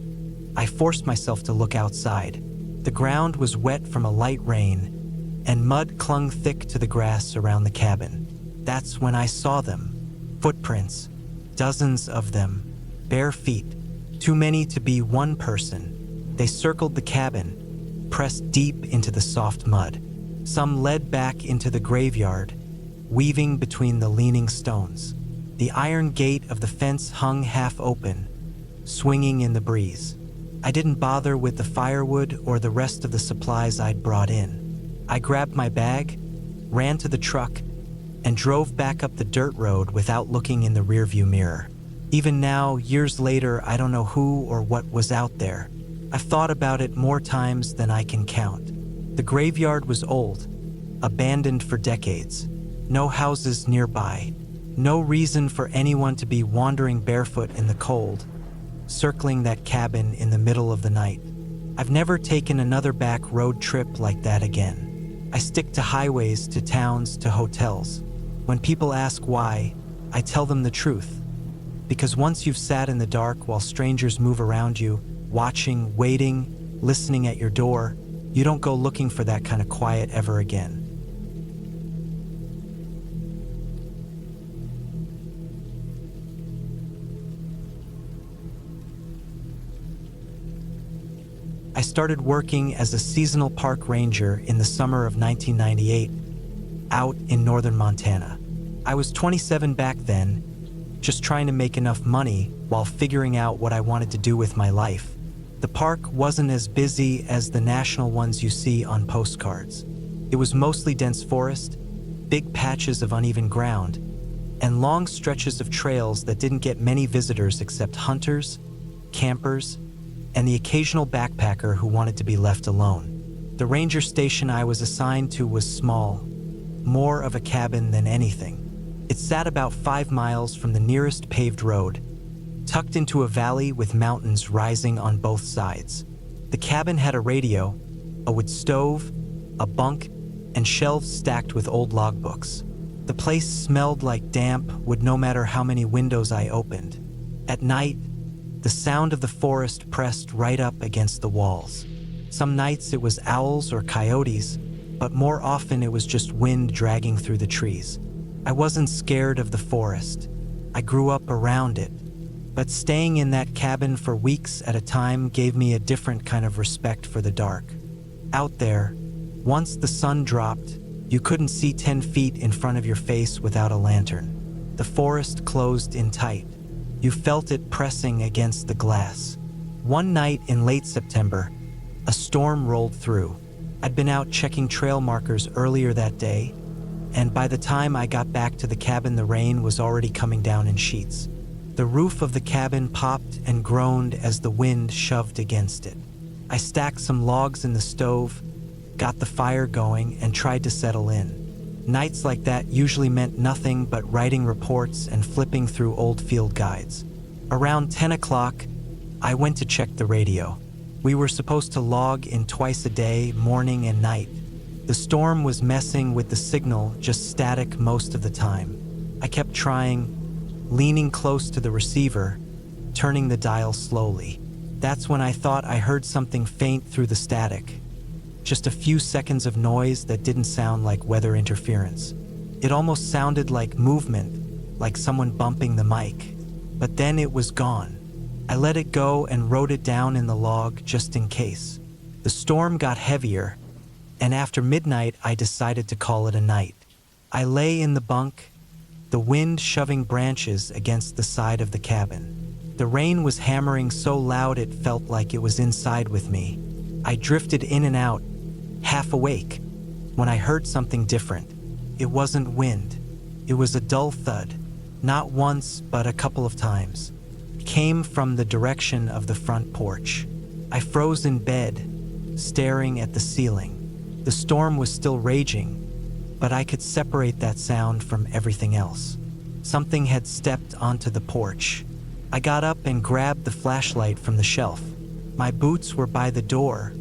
I forced myself to look outside. The ground was wet from a light rain, and mud clung thick to the grass around the cabin. That's when I saw them. Footprints, dozens of them, bare feet, too many to be one person. They circled the cabin, pressed deep into the soft mud. Some led back into the graveyard, weaving between the leaning stones. The iron gate of the fence hung half open, swinging in the breeze. I didn't bother with the firewood or the rest of the supplies I'd brought in. I grabbed my bag, ran to the truck, and drove back up the dirt road without looking in the rearview mirror. Even now, years later, I don't know who or what was out there. I've thought about it more times than I can count. The graveyard was old, abandoned for decades. No houses nearby. No reason for anyone to be wandering barefoot in the cold, circling that cabin in the middle of the night. I've never taken another back road trip like that again. I stick to highways, to towns, to hotels. When people ask why, I tell them the truth. Because once you've sat in the dark while strangers move around you, watching, waiting, listening at your door, you don't go looking for that kind of quiet ever again. I started working as a seasonal park ranger in the summer of 1998, out in northern Montana. I was 27 back then, just trying to make enough money while figuring out what I wanted to do with my life. The park wasn't as busy as the national ones you see on postcards. It was mostly dense forest, big patches of uneven ground, and long stretches of trails that didn't get many visitors except hunters, campers, and the occasional backpacker who wanted to be left alone. The ranger station I was assigned to was small, more of a cabin than anything. It sat about 5 miles from the nearest paved road, tucked into a valley with mountains rising on both sides. The cabin had a radio, a wood stove, a bunk, and shelves stacked with old logbooks. The place smelled like damp wood no matter how many windows I opened. At night, the sound of the forest pressed right up against the walls. Some nights it was owls or coyotes, but more often it was just wind dragging through the trees. I wasn't scared of the forest. I grew up around it. But staying in that cabin for weeks at a time gave me a different kind of respect for the dark. Out there, once the sun dropped, you couldn't see 10 feet in front of your face without a lantern. The forest closed in tight. You felt it pressing against the glass. One night in late September, a storm rolled through. I'd been out checking trail markers earlier that day, and by the time I got back to the cabin, the rain was already coming down in sheets. The roof of the cabin popped and groaned as the wind shoved against it. I stacked some logs in the stove, got the fire going, and tried to settle in. Nights like that usually meant nothing but writing reports and flipping through old field guides. Around 10 o'clock, I went to check the radio. We were supposed to log in twice a day, morning and night. The storm was messing with the signal, just static most of the time. I kept trying, leaning close to the receiver, turning the dial slowly. That's when I thought I heard something faint through the static. Just a few seconds of noise that didn't sound like weather interference. It almost sounded like movement, like someone bumping the mic. But then it was gone. I let it go and wrote it down in the log just in case. The storm got heavier, and after midnight I decided to call it a night. I lay in the bunk, the wind shoving branches against the side of the cabin. The rain was hammering so loud it felt like it was inside with me. I drifted in and out, half awake, when I heard something different. It wasn't wind. It was a dull thud, not once but a couple of times. It came from the direction of the front porch. I froze in bed, staring at the ceiling. The storm was still raging, but I could separate that sound from everything else. Something had stepped onto the porch. I got up and grabbed the flashlight from the shelf. My boots were by the door,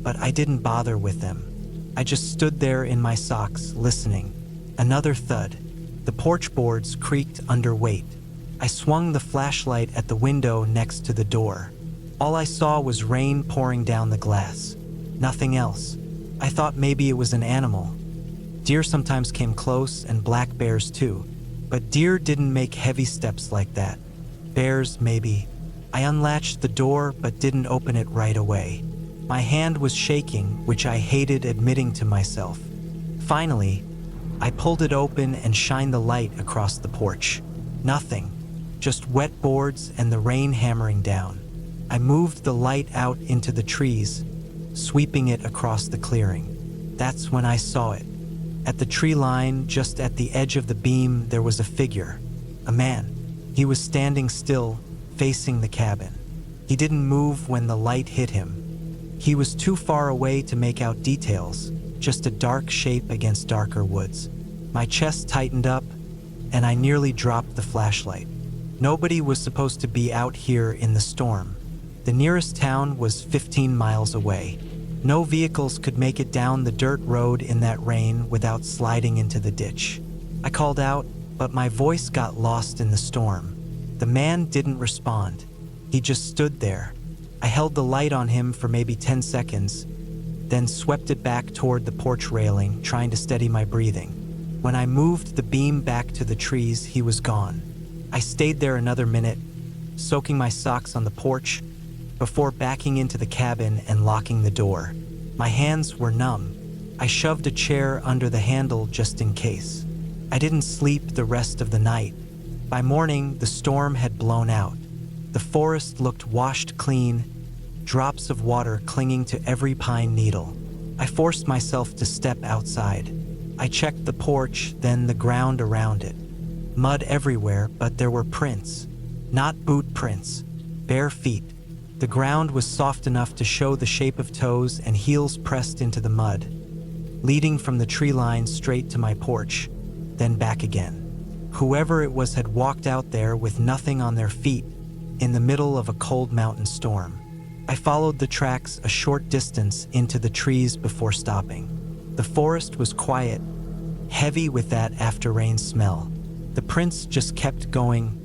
but I didn't bother with them. I just stood there in my socks, listening. Another thud. The porch boards creaked under weight. I swung the flashlight at the window next to the door. All I saw was rain pouring down the glass. Nothing else. I thought maybe it was an animal. Deer sometimes came close, and black bears too. But deer didn't make heavy steps like that. Bears, maybe. I unlatched the door but didn't open it right away. My hand was shaking, which I hated admitting to myself. Finally, I pulled it open and shined the light across the porch. Nothing, just wet boards and the rain hammering down. I moved the light out into the trees, sweeping it across the clearing. That's when I saw it. At the tree line, just at the edge of the beam, there was a figure, a man. He was standing still, facing the cabin. He didn't move when the light hit him. He was too far away to make out details, just a dark shape against darker woods. My chest tightened up, and I nearly dropped the flashlight. Nobody was supposed to be out here in the storm. The nearest town was 15 miles away. No vehicles could make it down the dirt road in that rain without sliding into the ditch. I called out, but my voice got lost in the storm. The man didn't respond. He just stood there. I held the light on him for maybe 10 seconds, then swept it back toward the porch railing, trying to steady my breathing. When I moved the beam back to the trees, he was gone. I stayed there another minute, soaking my socks on the porch, before backing into the cabin and locking the door. My hands were numb. I shoved a chair under the handle just in case. I didn't sleep the rest of the night. By morning, the storm had blown out. The forest looked washed clean, drops of water clinging to every pine needle. I forced myself to step outside. I checked the porch, then the ground around it. Mud everywhere, but there were prints. Not boot prints, bare feet. The ground was soft enough to show the shape of toes and heels pressed into the mud, leading from the tree line straight to my porch, then back again. Whoever it was had walked out there with nothing on their feet in the middle of a cold mountain storm. I followed the tracks a short distance into the trees before stopping. The forest was quiet, heavy with that after-rain smell. The prints just kept going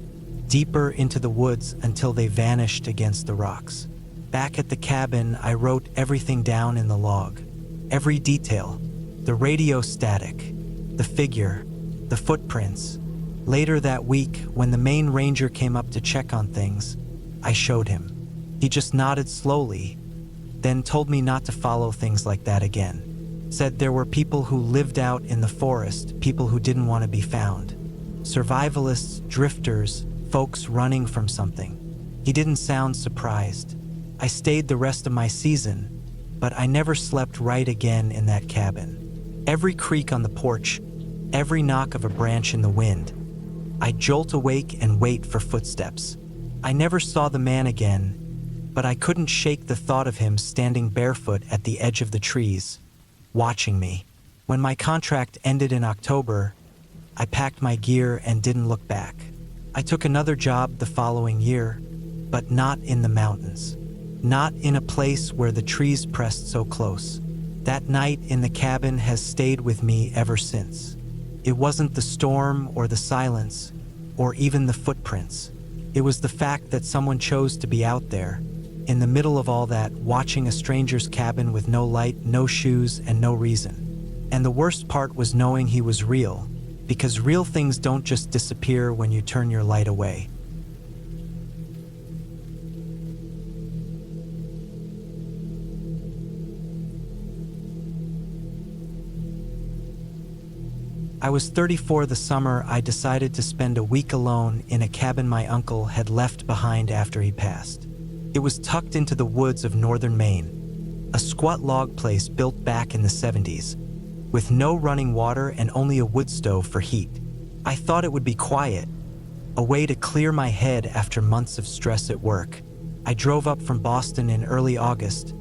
deeper into the woods until they vanished against the rocks. Back at the cabin, I wrote everything down in the log. Every detail, the radio static, the figure, the footprints. Later that week, when the Maine Ranger came up to check on things, I showed him. He just nodded slowly, then told me not to follow things like that again. Said there were people who lived out in the forest, people who didn't want to be found. Survivalists, drifters, folks running from something. He didn't sound surprised. I stayed the rest of my season, but I never slept right again in that cabin. Every creak on the porch, every knock of a branch in the wind, I'd jolt awake and wait for footsteps. I never saw the man again, but I couldn't shake the thought of him standing barefoot at the edge of the trees, watching me. When my contract ended in October, I packed my gear and didn't look back. I took another job the following year, but not in the mountains. Not in a place where the trees pressed so close. That night in the cabin has stayed with me ever since. It wasn't the storm or the silence, or even the footprints. It was the fact that someone chose to be out there, in the middle of all that, watching a stranger's cabin with no light, no shoes, and no reason. And the worst part was knowing he was real, because real things don't just disappear when you turn your light away. I was 34 the summer I decided to spend a week alone in a cabin my uncle had left behind after he passed. It was tucked into the woods of northern Maine, a squat log place built back in the 70s, with no running water and only a wood stove for heat. I thought it would be quiet, a way to clear my head after months of stress at work. I drove up from Boston in early August,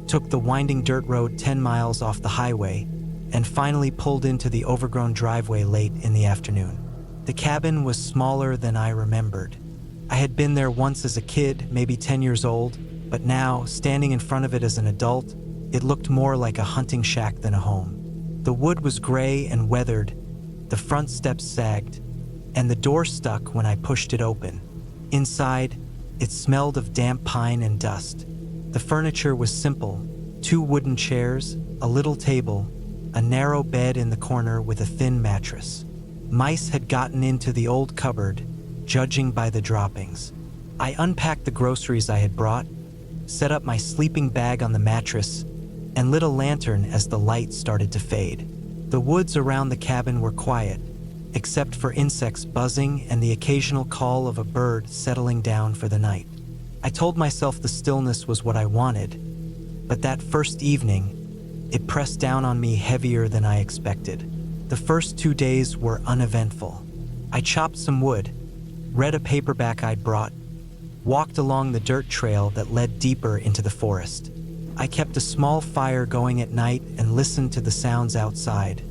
took the winding dirt road 10 miles off the highway, and finally pulled into the overgrown driveway late in the afternoon. The cabin was smaller than I remembered. I had been there once as a kid, maybe 10 years old, but now, standing in front of it as an adult, it looked more like a hunting shack than a home. The wood was gray and weathered, the front steps sagged, and the door stuck when I pushed it open. Inside, it smelled of damp pine and dust. The furniture was simple: 2 wooden chairs, a little table, a narrow bed in the corner with a thin mattress. Mice had gotten into the old cupboard, judging by the droppings. I unpacked the groceries I had brought, set up my sleeping bag on the mattress, and lit a lantern as the light started to fade. The woods around the cabin were quiet, except for insects buzzing and the occasional call of a bird settling down for the night. I told myself the stillness was what I wanted, but that first evening, it pressed down on me heavier than I expected. The first 2 days were uneventful. I chopped some wood, read a paperback I'd brought, walked along the dirt trail that led deeper into the forest. I kept a small fire going at night and listened to the sounds outside,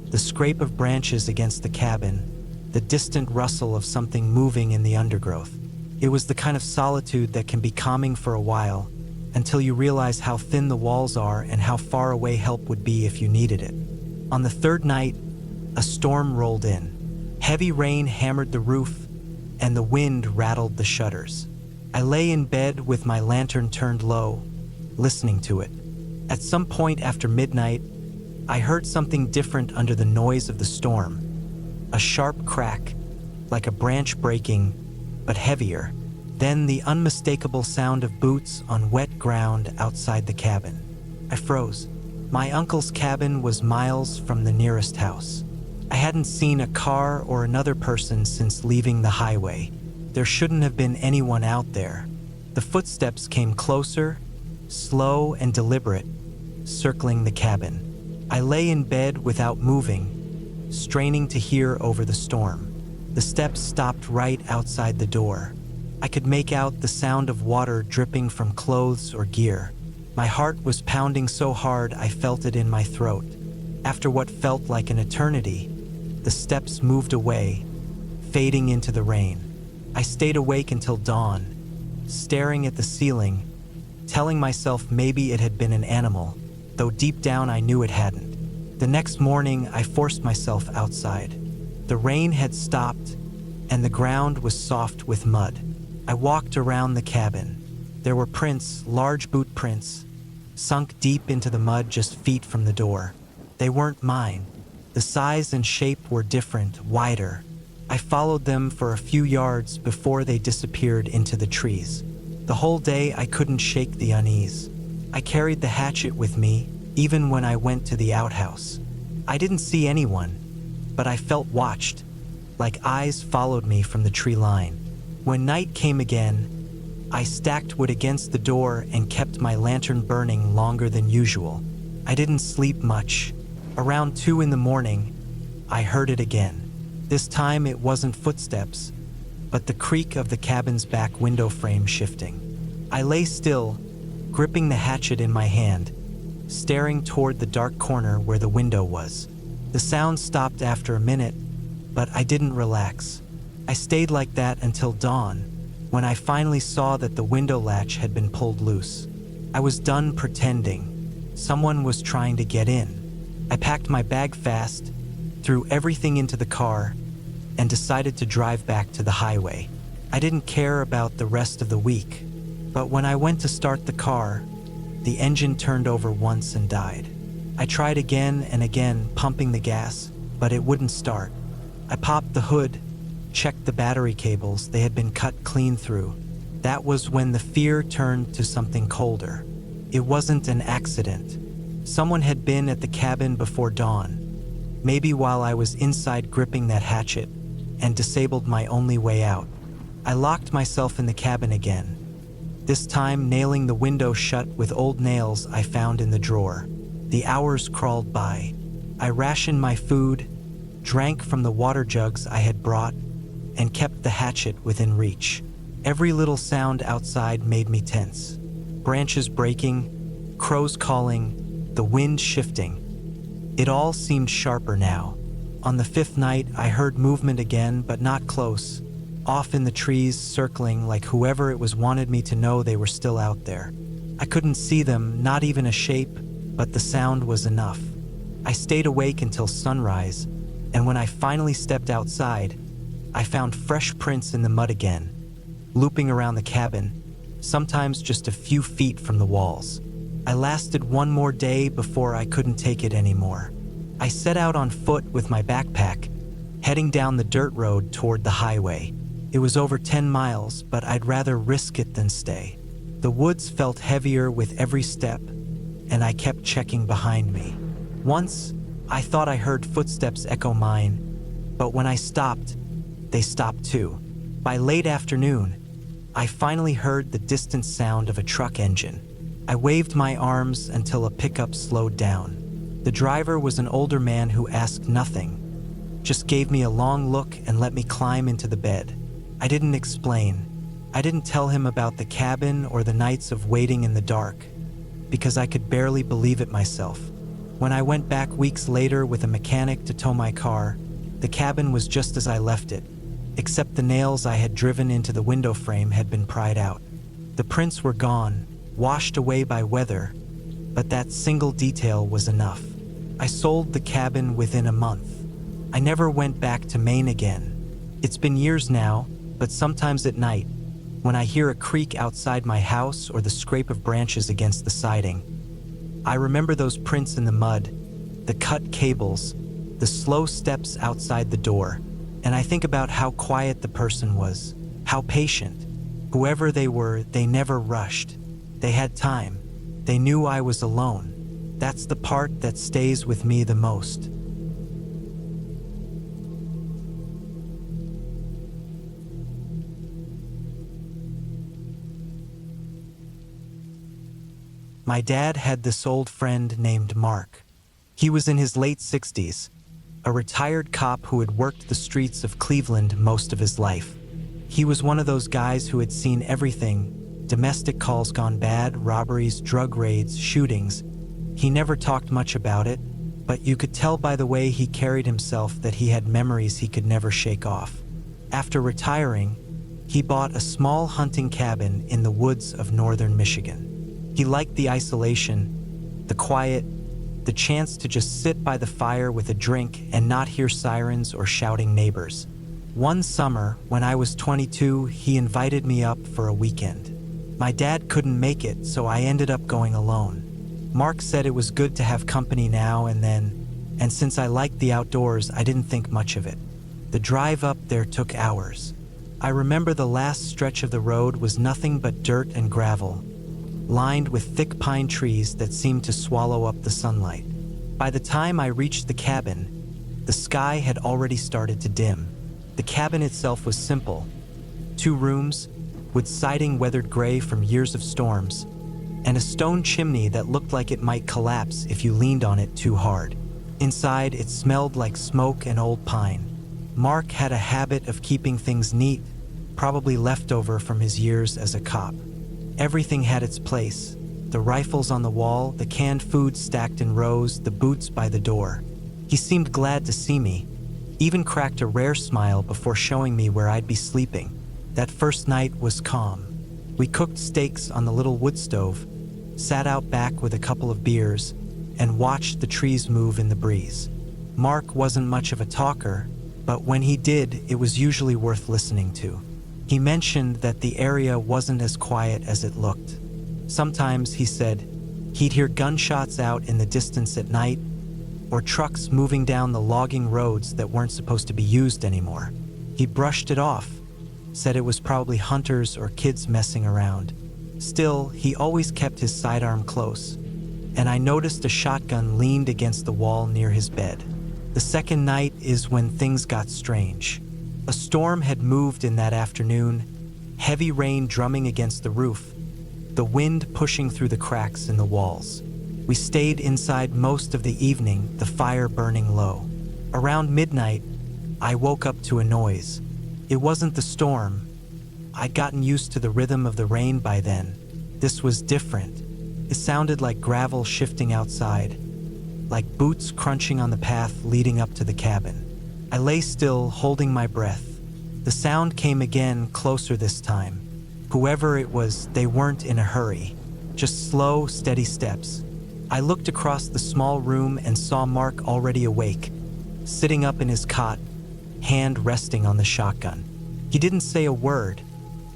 the scrape of branches against the cabin, the distant rustle of something moving in the undergrowth. It was the kind of solitude that can be calming for a while, until you realize how thin the walls are and how far away help would be if you needed it. On the third night, a storm rolled in. Heavy rain hammered the roof, and the wind rattled the shutters. I lay in bed with my lantern turned low, listening to it. At some point after midnight, I heard something different under the noise of the storm. A sharp crack, like a branch breaking, but heavier. Then the unmistakable sound of boots on wet ground outside the cabin. I froze. My uncle's cabin was miles from the nearest house. I hadn't seen a car or another person since leaving the highway. There shouldn't have been anyone out there. The footsteps came closer, slow and deliberate, circling the cabin. I lay in bed without moving, straining to hear over the storm. The steps stopped right outside the door. I could make out the sound of water dripping from clothes or gear. My heart was pounding so hard I felt it in my throat. After what felt like an eternity, the steps moved away, fading into the rain. I stayed awake until dawn, staring at the ceiling, telling myself maybe it had been an animal, though deep down I knew it hadn't. The next morning, I forced myself outside. The rain had stopped, and the ground was soft with mud. I walked around the cabin. There were prints, large boot prints, sunk deep into the mud just feet from the door. They weren't mine. The size and shape were different, wider. I followed them for a few yards before they disappeared into the trees. The whole day I couldn't shake the unease. I carried the hatchet with me, even when I went to the outhouse. I didn't see anyone, but I felt watched, like eyes followed me from the tree line. When night came again, I stacked wood against the door and kept my lantern burning longer than usual. I didn't sleep much. Around 2 in the morning, I heard it again. This time it wasn't footsteps, but the creak of the cabin's back window frame shifting. I lay still, gripping the hatchet in my hand, staring toward the dark corner where the window was. The sound stopped after a minute, but I didn't relax. I stayed like that until dawn, when I finally saw that the window latch had been pulled loose. I was done pretending. Someone was trying to get in. I packed my bag fast, threw everything into the car, and decided to drive back to the highway. I didn't care about the rest of the week, but when I went to start the car, the engine turned over once and died. I tried again and again, pumping the gas, but it wouldn't start. I popped the hood, checked the battery cables. They had been cut clean through. That was when the fear turned to something colder. It wasn't an accident. Someone had been at the cabin before dawn, maybe while I was inside gripping that hatchet, and disabled my only way out. I locked myself in the cabin again, this time nailing the window shut with old nails I found in the drawer. The hours crawled by. I rationed my food, drank from the water jugs I had brought, and kept the hatchet within reach. Every little sound outside made me tense. Branches breaking, crows calling, the wind shifting. It all seemed sharper now. On the 5th night, I heard movement again, but not close. Off in the trees, circling like whoever it was wanted me to know they were still out there. I couldn't see them, not even a shape, but the sound was enough. I stayed awake until sunrise, and when I finally stepped outside, I found fresh prints in the mud again, looping around the cabin, sometimes just a few feet from the walls. I lasted one more day before I couldn't take it anymore. I set out on foot with my backpack, heading down the dirt road toward the highway. It was over 10 miles, but I'd rather risk it than stay. The woods felt heavier with every step, and I kept checking behind me. Once, I thought I heard footsteps echo mine, but when I stopped, they stopped too. By late afternoon, I finally heard the distant sound of a truck engine. I waved my arms until a pickup slowed down. The driver was an older man who asked nothing, just gave me a long look and let me climb into the bed. I didn't explain. I didn't tell him about the cabin or the nights of waiting in the dark, because I could barely believe it myself. When I went back weeks later with a mechanic to tow my car, the cabin was just as I left it, except the nails I had driven into the window frame had been pried out. The prints were gone, washed away by weather, but that single detail was enough. I sold the cabin within a month. I never went back to Maine again. It's been years now, but sometimes at night, when I hear a creak outside my house or the scrape of branches against the siding, I remember those prints in the mud, the cut cables, the slow steps outside the door, and I think about how quiet the person was, how patient. Whoever they were, they never rushed. They had time. They knew I was alone. That's the part that stays with me the most. My dad had this old friend named Mark. He was in his late 60s, a retired cop who had worked the streets of Cleveland most of his life. He was one of those guys who had seen everything: domestic calls gone bad, robberies, drug raids, shootings. He never talked much about it, but you could tell by the way he carried himself that he had memories he could never shake off. After retiring, he bought a small hunting cabin in the woods of northern Michigan. He liked the isolation, the quiet, the chance to just sit by the fire with a drink and not hear sirens or shouting neighbors. One summer, when I was 22, he invited me up for a weekend. My dad couldn't make it, so I ended up going alone. Mark said it was good to have company now and then, and since I liked the outdoors, I didn't think much of it. The drive up there took hours. I remember the last stretch of the road was nothing but dirt and gravel, lined with thick pine trees that seemed to swallow up the sunlight. By the time I reached the cabin, the sky had already started to dim. The cabin itself was simple: 2 rooms, with siding weathered gray from years of storms, and a stone chimney that looked like it might collapse if you leaned on it too hard. Inside, it smelled like smoke and old pine. Mark had a habit of keeping things neat, probably leftover from his years as a cop. Everything had its place: the rifles on the wall, the canned food stacked in rows, the boots by the door. He seemed glad to see me, even cracked a rare smile before showing me where I'd be sleeping. That first night was calm. We cooked steaks on the little wood stove, sat out back with a couple of beers, and watched the trees move in the breeze. Mark wasn't much of a talker, but when he did, it was usually worth listening to. He mentioned that the area wasn't as quiet as it looked. Sometimes, he said, he'd hear gunshots out in the distance at night, or trucks moving down the logging roads that weren't supposed to be used anymore. He brushed it off, said it was probably hunters or kids messing around. Still, he always kept his sidearm close, and I noticed a shotgun leaned against the wall near his bed. The second night is when things got strange. A storm had moved in that afternoon, heavy rain drumming against the roof, the wind pushing through the cracks in the walls. We stayed inside most of the evening, the fire burning low. Around midnight, I woke up to a noise. It wasn't the storm. I'd gotten used to the rhythm of the rain by then. This was different. It sounded like gravel shifting outside, like boots crunching on the path leading up to the cabin. I lay still, holding my breath. The sound came again, closer this time. Whoever it was, they weren't in a hurry, just slow, steady steps. I looked across the small room and saw Mark already awake, sitting up in his cot, hand resting on the shotgun. He didn't say a word,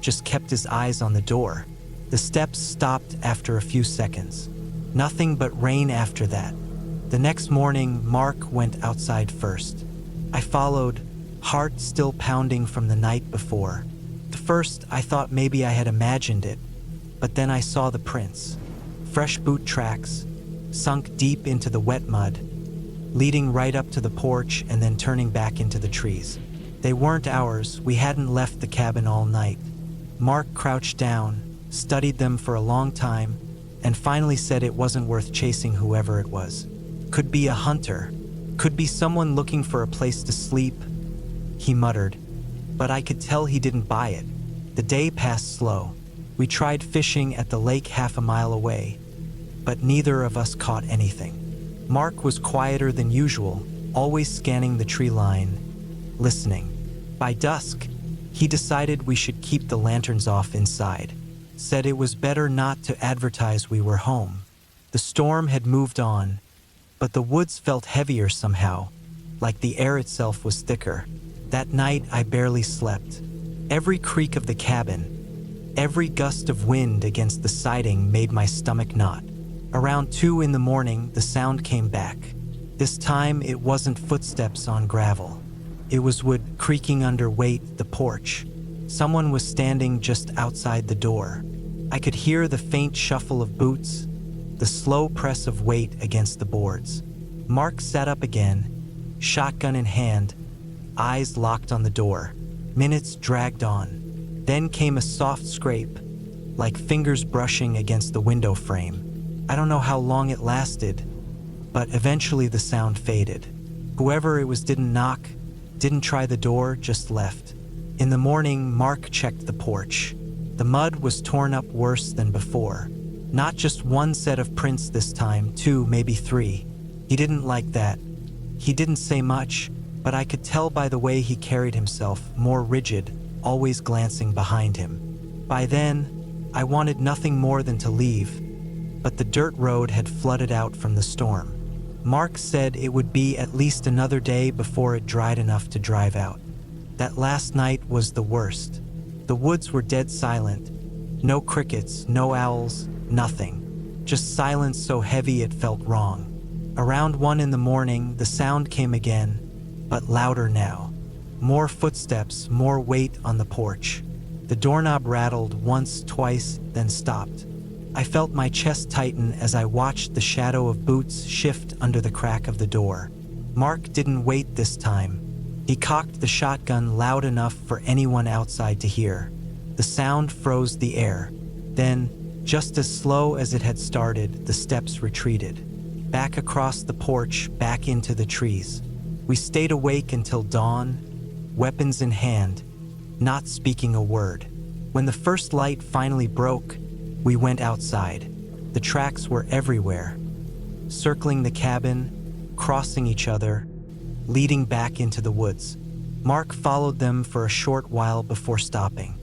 just kept his eyes on the door. The steps stopped after a few seconds. Nothing but rain after that. The next morning, Mark went outside first. I followed, heart still pounding from the night before. At first, I thought maybe I had imagined it, but then I saw the prints. Fresh boot tracks, sunk deep into the wet mud, leading right up to the porch and then turning back into the trees. They weren't ours. We hadn't left the cabin all night. Mark crouched down, studied them for a long time, and finally said it wasn't worth chasing whoever it was. Could be a hunter. Could be someone looking for a place to sleep, he muttered. But I could tell he didn't buy it. The day passed slow. We tried fishing at the lake half a mile away, but neither of us caught anything. Mark was quieter than usual, always scanning the tree line, listening. By dusk, he decided we should keep the lanterns off inside. Said it was better not to advertise we were home. The storm had moved on, but the woods felt heavier somehow, like the air itself was thicker. That night, I barely slept. Every creak of the cabin, every gust of wind against the siding made my stomach knot. Around 2 in the morning, the sound came back. This time, it wasn't footsteps on gravel. It was wood creaking under weight the porch. Someone was standing just outside the door. I could hear the faint shuffle of boots, the slow press of weight against the boards. Mark sat up again, shotgun in hand, eyes locked on the door. Minutes dragged on. Then came a soft scrape, like fingers brushing against the window frame. I don't know how long it lasted, but eventually the sound faded. Whoever it was didn't knock, didn't try the door, just left. In the morning, Mark checked the porch. The mud was torn up worse than before. Not just one set of prints this time, 2, maybe 3. He didn't like that. He didn't say much, but I could tell by the way he carried himself, more rigid, always glancing behind him. By then, I wanted nothing more than to leave, but the dirt road had flooded out from the storm. Mark said it would be at least another day before it dried enough to drive out. That last night was the worst. The woods were dead silent. No crickets, no owls, nothing. Just silence so heavy it felt wrong. Around 1 in the morning, the sound came again, but louder now. More footsteps, more weight on the porch. The doorknob rattled once, twice, then stopped. I felt my chest tighten as I watched the shadow of boots shift under the crack of the door. Mark didn't wait this time. He cocked the shotgun loud enough for anyone outside to hear. The sound froze the air. Then, just as slow as it had started, the steps retreated. Back across the porch, back into the trees. We stayed awake until dawn, weapons in hand, not speaking a word. When the first light finally broke, we went outside. The tracks were everywhere, circling the cabin, crossing each other, leading back into the woods. Mark followed them for a short while before stopping.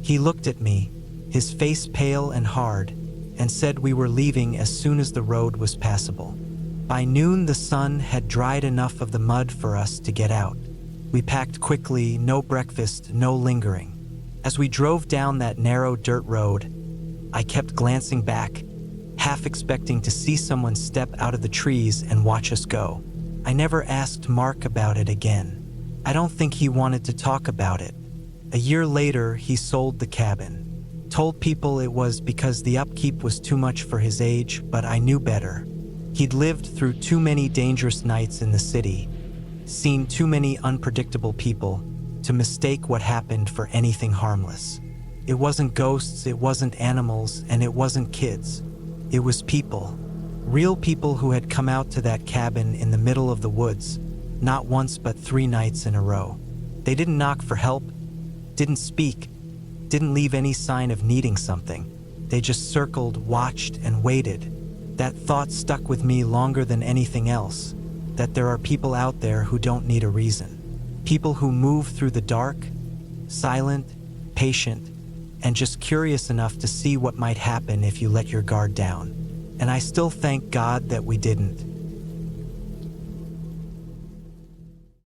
He looked at me, his face pale and hard, and said we were leaving as soon as the road was passable. By noon, the sun had dried enough of the mud for us to get out. We packed quickly, no breakfast, no lingering. As we drove down that narrow dirt road, I kept glancing back, half expecting to see someone step out of the trees and watch us go. I never asked Mark about it again. I don't think he wanted to talk about it. A year later, he sold the cabin. Told people it was because the upkeep was too much for his age, but I knew better. He'd lived through too many dangerous nights in the city, seen too many unpredictable people, to mistake what happened for anything harmless. It wasn't ghosts, it wasn't animals, and it wasn't kids. It was people. Real people who had come out to that cabin in the middle of the woods, not once but 3 nights in a row. They didn't knock for help, didn't speak, didn't leave any sign of needing something. They just circled, watched, and waited. That thought stuck with me longer than anything else, that there are people out there who don't need a reason. People who move through the dark, silent, patient, and just curious enough to see what might happen if you let your guard down. And I still thank God that we didn't.